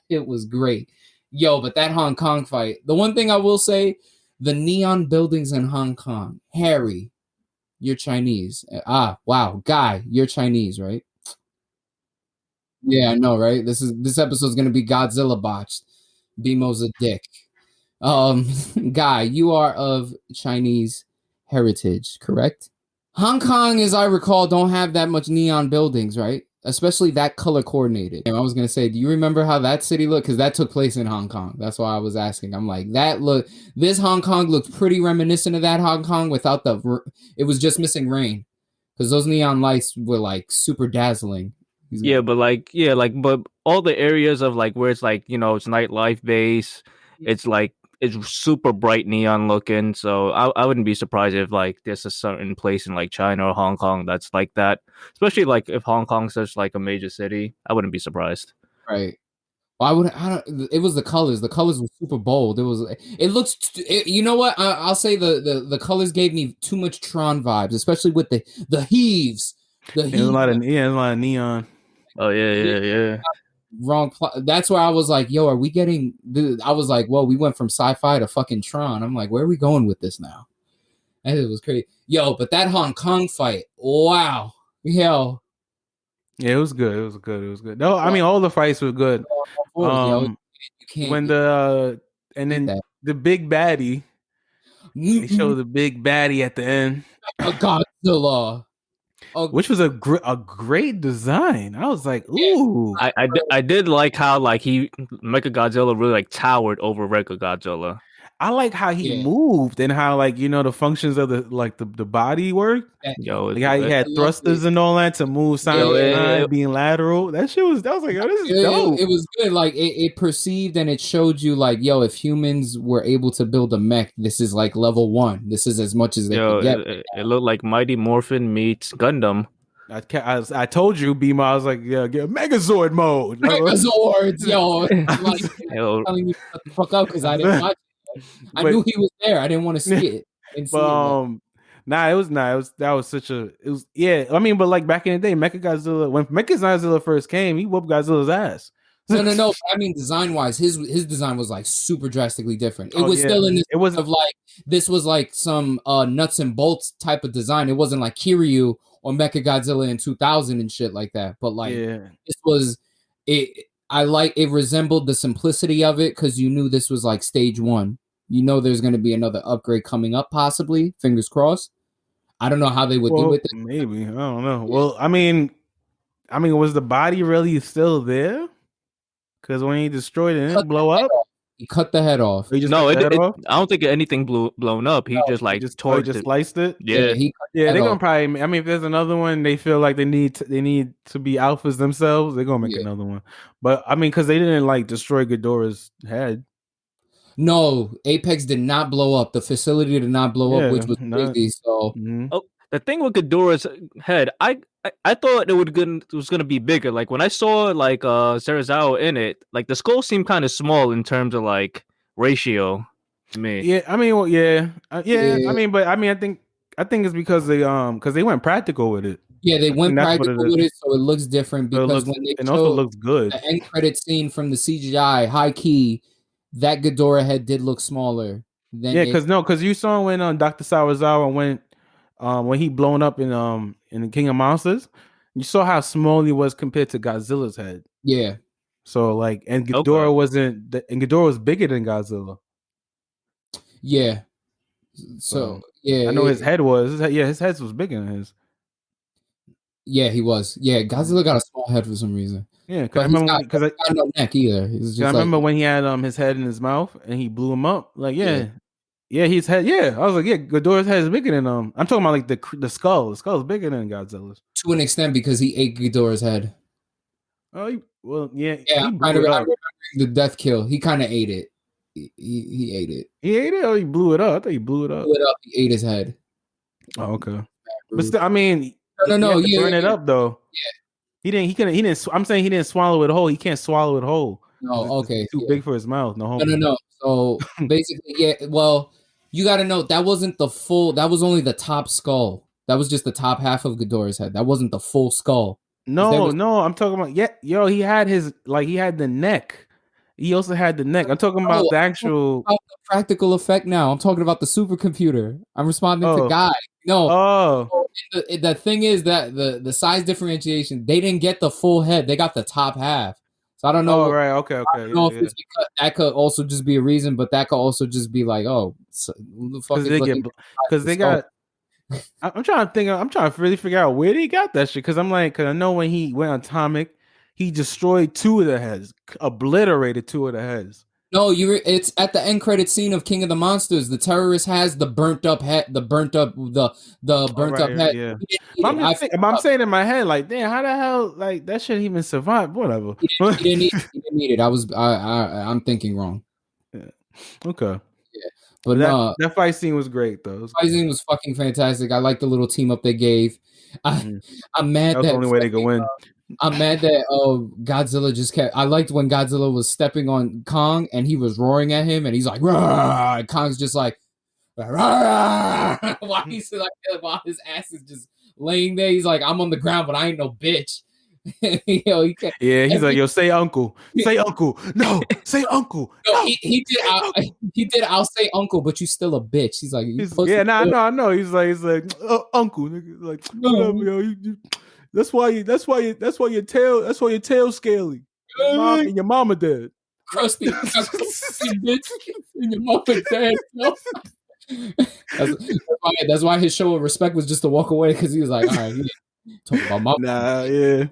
it was great. Yo, but that Hong Kong fight. The one thing I will say, the neon buildings in Hong Kong. Harry, you're Chinese. Wow, Guy, you're Chinese, right? Yeah, I know, right? This episode's gonna be Godzilla botched. BMO's a dick. Guy, you are of Chinese heritage, correct? Hong Kong, as I recall, don't have that much neon buildings, right? Especially that color coordinated. And I was gonna say, do you remember how that city looked? Because that took place in Hong Kong. That's why I was asking. I'm like, this Hong Kong looked pretty reminiscent of that Hong Kong without it was just missing rain. Because those neon lights were like super dazzling. But all the areas of like where it's like, it's nightlife base, it's like it's super bright neon looking. So I wouldn't be surprised if like there's a certain place in like China or Hong Kong that's like that. Especially like if Hong Kong's such like a major city, I wouldn't be surprised. Right. Why would I don't? It was the colors. The colors were super bold. It was. It looks. You know what? I'll say the colors gave me too much Tron vibes, especially with the heaves. There's a lot of neon. Oh yeah. Wrong. That's where I was like, yo, are we getting? I was like, well, we went from sci-fi to fucking Tron. I'm like, where are we going with this now? And it was crazy. Yo, but that Hong Kong fight, wow. Yo. Yeah, it was good. It was good. No, I mean all the fights were good. You can't, when the and then that. the big baddie, they showed the big baddie at the end. Godzilla. Which was a great design. I was like, ooh. I did like how like Mechagodzilla really like towered over regular Godzilla. I like how he moved and how like the functions of the body worked. Yo, like how he had thrusters and all that to move side to side, being lateral. That was like, oh, this is dope. It was good. Like it perceived and it showed you like, yo, if humans were able to build a mech, this is like level 1. This is as much as they could get. It looked like Mighty Morphin meets Gundam. I told you, Beamer. I was like, yeah, get Megazord mode. Megazords, yo. Like, telling me shut the fuck up because I didn't watch it. I knew he was there. I didn't want to see it. That was such a. It was I mean, but like back in the day, Mechagodzilla, when Mechagodzilla first came, he whooped Godzilla's ass. No. I mean, design wise, his design was like super drastically different. It was still in this. It was of like this was like some nuts and bolts type of design. It wasn't like Kiryu or Mechagodzilla in 2000 and shit like that. But like this was it. It resembled the simplicity of it because you knew this was like stage 1. You know there's going to be another upgrade coming up, possibly. Fingers crossed. I don't know how they would do it. Maybe. I don't know. Yeah. Well, I mean, was the body really still there? Because when he destroyed it, didn't blow up? He cut the head off. I don't think anything blown up. He just torched it. Sliced it. Yeah, they're gonna probably. I mean, if there's another one, they feel like they need to be alphas themselves. They're gonna make another one. But I mean, because they didn't like destroy Ghidorah's head. No, Apex did not blow up. The facility did not blow up, which was crazy. So, the thing with Ghidorah's head, I thought it was gonna be bigger. Like when I saw like Serizawa in it, like the skull seemed kind of small in terms of like ratio to me. Yeah, I mean, I think it's because they went practical with it. Yeah, they went practical with it, so it looks different because when they also looks good. The end credit scene from the CGI, high key, that Ghidorah head did look smaller. Because you saw when Dr. Serizawa went when he blown up in the King of Monsters, you saw how small he was compared to Godzilla's head. Yeah. So like, and Ghidorah Ghidorah was bigger than Godzilla. Yeah. So I know his head was. His head was bigger than his. Yeah, he was. Yeah, Godzilla got a small head for some reason. Yeah, because I remember got no neck either. I remember when he had his head in his mouth and he blew him up. Like his head. Yeah, I was like, Ghidorah's head is bigger than I'm talking about like the skull. The skull is bigger than Godzilla's to an extent because he ate Ghidorah's head. Oh, well, yeah. Yeah, I remember the death kill. He kind of ate it. He ate it. He ate it, or he blew it up. I thought he blew it up. He ate his head. Oh, okay. But still, I mean, no. He burn it up though. Yeah. He didn't. I'm saying he didn't swallow it whole. He can't swallow it whole. No, okay. It's too big for his mouth. No. So basically, yeah. Well, you got to know that wasn't the full. That was only the top skull. That was just the top half of Ghidorah's head. That wasn't the full skull. No. I'm talking about he had he had the neck. He also had the neck. I'm talking about the actual about the practical effect. Now I'm talking about the supercomputer. I'm responding to Guy. No. Oh. The thing is that the size differentiation, they didn't get the full head. They got the top half. So I don't know. Oh, right. Okay. I don't know if it's because that could also just be a reason, but that could also just be like, because they got. I'm trying to think. I'm trying to really figure out where they got that shit. Because I know when he went atomic, he destroyed 2 of the heads, obliterated 2 of the heads. No, it's at the end credit scene of King of the Monsters. The terrorist has the burnt up head, the burnt up head. Yeah. I'm saying in my head, like, damn, how the hell, like, that shouldn't even survive. Whatever. He didn't need it. I'm thinking wrong. Yeah. Okay. Yeah, but no, that fight scene was great though. fight scene was fucking fantastic. I like the little team up they gave. I'm mad That was the only way they could win. I'm mad that Godzilla just kept. I liked when Godzilla was stepping on Kong and he was roaring at him and he's like, "Rah!" And Kong's just like, "Rah!" While he's like, while his ass is just laying there, he's like, "I'm on the ground, but I ain't no bitch." He can't. Yeah, he's like, "Yo, say uncle, say uncle, no, say uncle." No, he did. He did. I'll say uncle, but you still a bitch. He's like, yeah, I know. He's like, uncle, nigga. Like, whatever, yo. That's why your tail scaly. And your mama dead. Crusty bitch, and your mama dead. That's why his show of respect was just to walk away because he was like, all right, talk about my.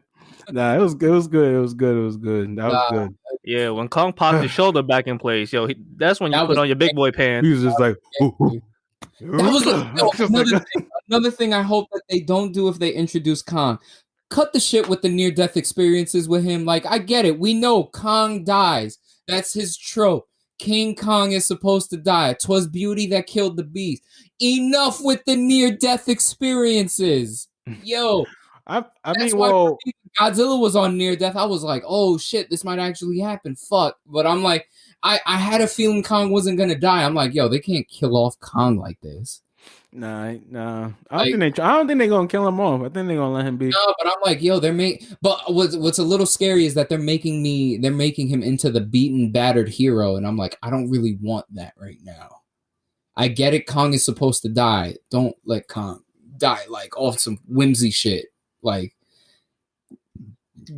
It was good. It was good. That was good. Yeah, when Kong popped his shoulder back in place, that's when you put on your big boy pants. He was just like, that was another thing I hope that they don't do if they introduce Kong. Cut the shit with the near-death experiences with him. Like, I get it. We know Kong dies. That's his trope. King Kong is supposed to die. 'Twas beauty that killed the beast. Enough with the near-death experiences. Yo. I mean, Godzilla was on near death. I was like, oh shit, this might actually happen. Fuck. But I'm like, I had a feeling Kong wasn't gonna die. I'm like, yo, they can't kill off Kong like this. Nah. I don't think they're gonna kill him off. I think they're gonna let him be. No, but I'm like, yo, but what's a little scary is that they're making him into the beaten, battered hero, and I'm like, I don't really want that right now. I get it, Kong is supposed to die. Don't let Kong die like off some whimsy shit. Like,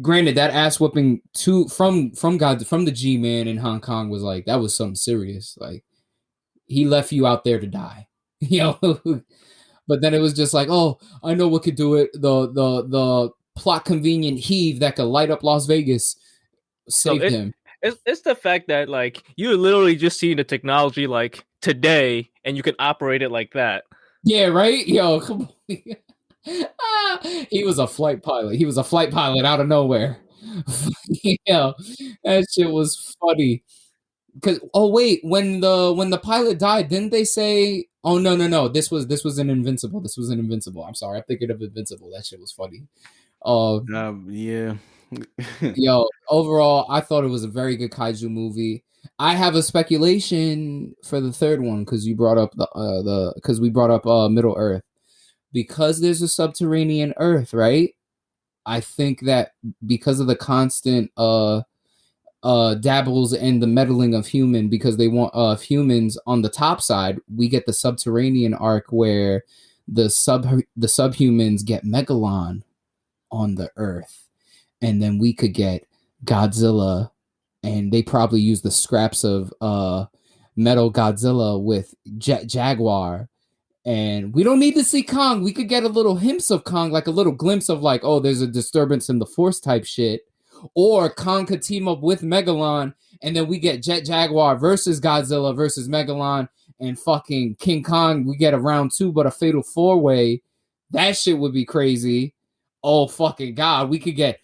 granted, that ass whooping from the G-Man in Hong Kong was like, that was something serious. Like, he left you out there to die, But then it was just like, oh, I know what could do it. The plot convenient heave that could light up Las Vegas saved him. It's the fact that like you literally just seen the technology like today, and you can operate it like that. Yeah, right. Yo, come on. He was a flight pilot. He was a flight pilot out of nowhere. That shit was funny. Cause wait, when the pilot died, didn't they say? Oh no! This was an Invincible. This was an Invincible. I'm sorry, I'm thinking of Invincible. That shit was funny. Yeah. Yo, overall, I thought it was a very good kaiju movie. I have a speculation for the third one because you brought up we brought up Middle Earth. Because there's a subterranean Earth, right? I think that because of the constant dabbles and the meddling of human, because they want humans on the top side, we get the subterranean arc where the subhumans get Megalon on the Earth, and then we could get Godzilla, and they probably use the scraps of Metal Godzilla with Jaguar. And we don't need to see Kong. We could get a little hints of Kong, like a little glimpse of like, oh, there's a disturbance in the force type shit. Or Kong could team up with Megalon, and then we get Jet Jaguar versus Godzilla versus Megalon and fucking King Kong. We get a round 2, but a fatal 4-way. That shit would be crazy. Oh fucking god, we could get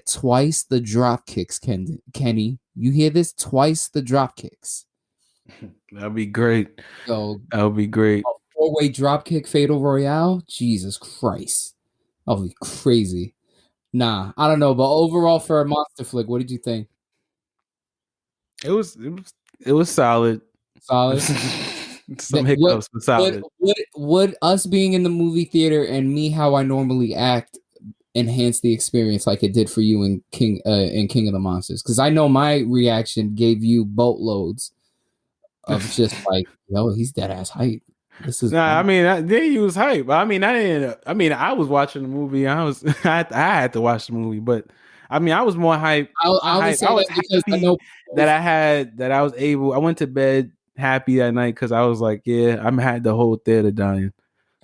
twice the drop kicks, Kenny. You hear this? Twice the drop kicks. That'd be great. So that would be great. 4-way dropkick fatal royale. Jesus Christ, that would be crazy. Nah, I don't know, but overall for a monster flick, what did you think? It was solid. Solid. Some hiccups, but solid. Would us being in the movie theater and me how I normally act enhance the experience like it did for you in King of the Monsters? Because I know my reaction gave you boatloads of just like, yo, he's dead ass hype. This is I mean, they use hype. I mean, I was watching the movie. I had to watch the movie, but I mean, I was more hype. I was happy that I was able. I went to bed happy that night because I was like, yeah, I had the whole theater dying,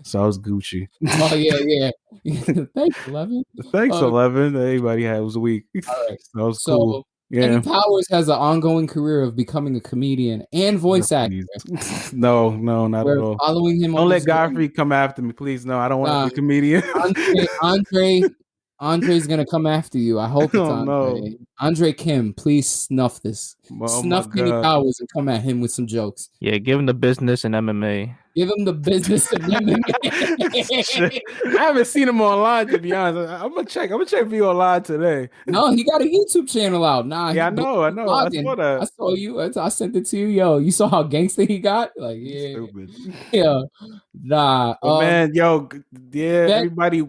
so I was Gucci. Oh yeah. Thanks, 11. Thanks, 11. Everybody had was weak. All right, that was cool. Yeah. Kenny Powers has an ongoing career of becoming a comedian and voice actor. No, not at all. Following him. Don't let Godfrey come after me, please. No, I don't want to be a comedian. Andre's gonna come after you. I hope it's Oh, Andre. no. Andre Kim, please snuff this. Oh, Snuff my Kenny God. Powers and come at him with some jokes. Yeah, give him the business and MMA. Give him the business of MMA. I haven't seen him online, to be honest. I'm gonna check if he's online today. No, he got a YouTube channel out. Nah, Yeah, I know. I blogging. saw that. I saw you. I sent it to you. Yo, you saw how gangster he got? Like, yeah, Stupid. yeah. Nah. But man, yo, yeah, that- everybody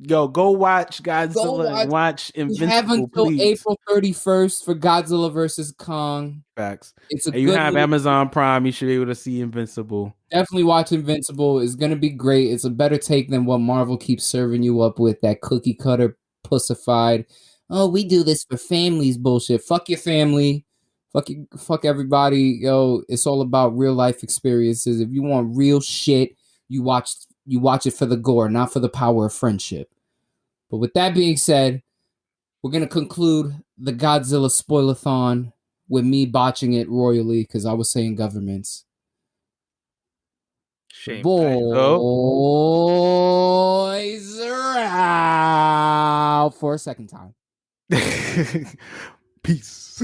go watch Godzilla and watch We have Invincible, until please. April 31st for Godzilla versus Kong. Facts. It's a And you good have movie. Amazon Prime, you should be able to see Invincible. Definitely watch Invincible. It's gonna be great. It's a better take than what Marvel keeps serving you up with, that cookie cutter pussified. Oh, we do this for families bullshit. Fuck your family. Fuck everybody. Yo, it's all about real life experiences. If you want real shit, you watch it for the gore, not for the power of friendship. But with that being said, we're gonna conclude the Godzilla spoilathon with me botching it royally because I was saying governments. Shame. BOYZ are out for a second time. Peace.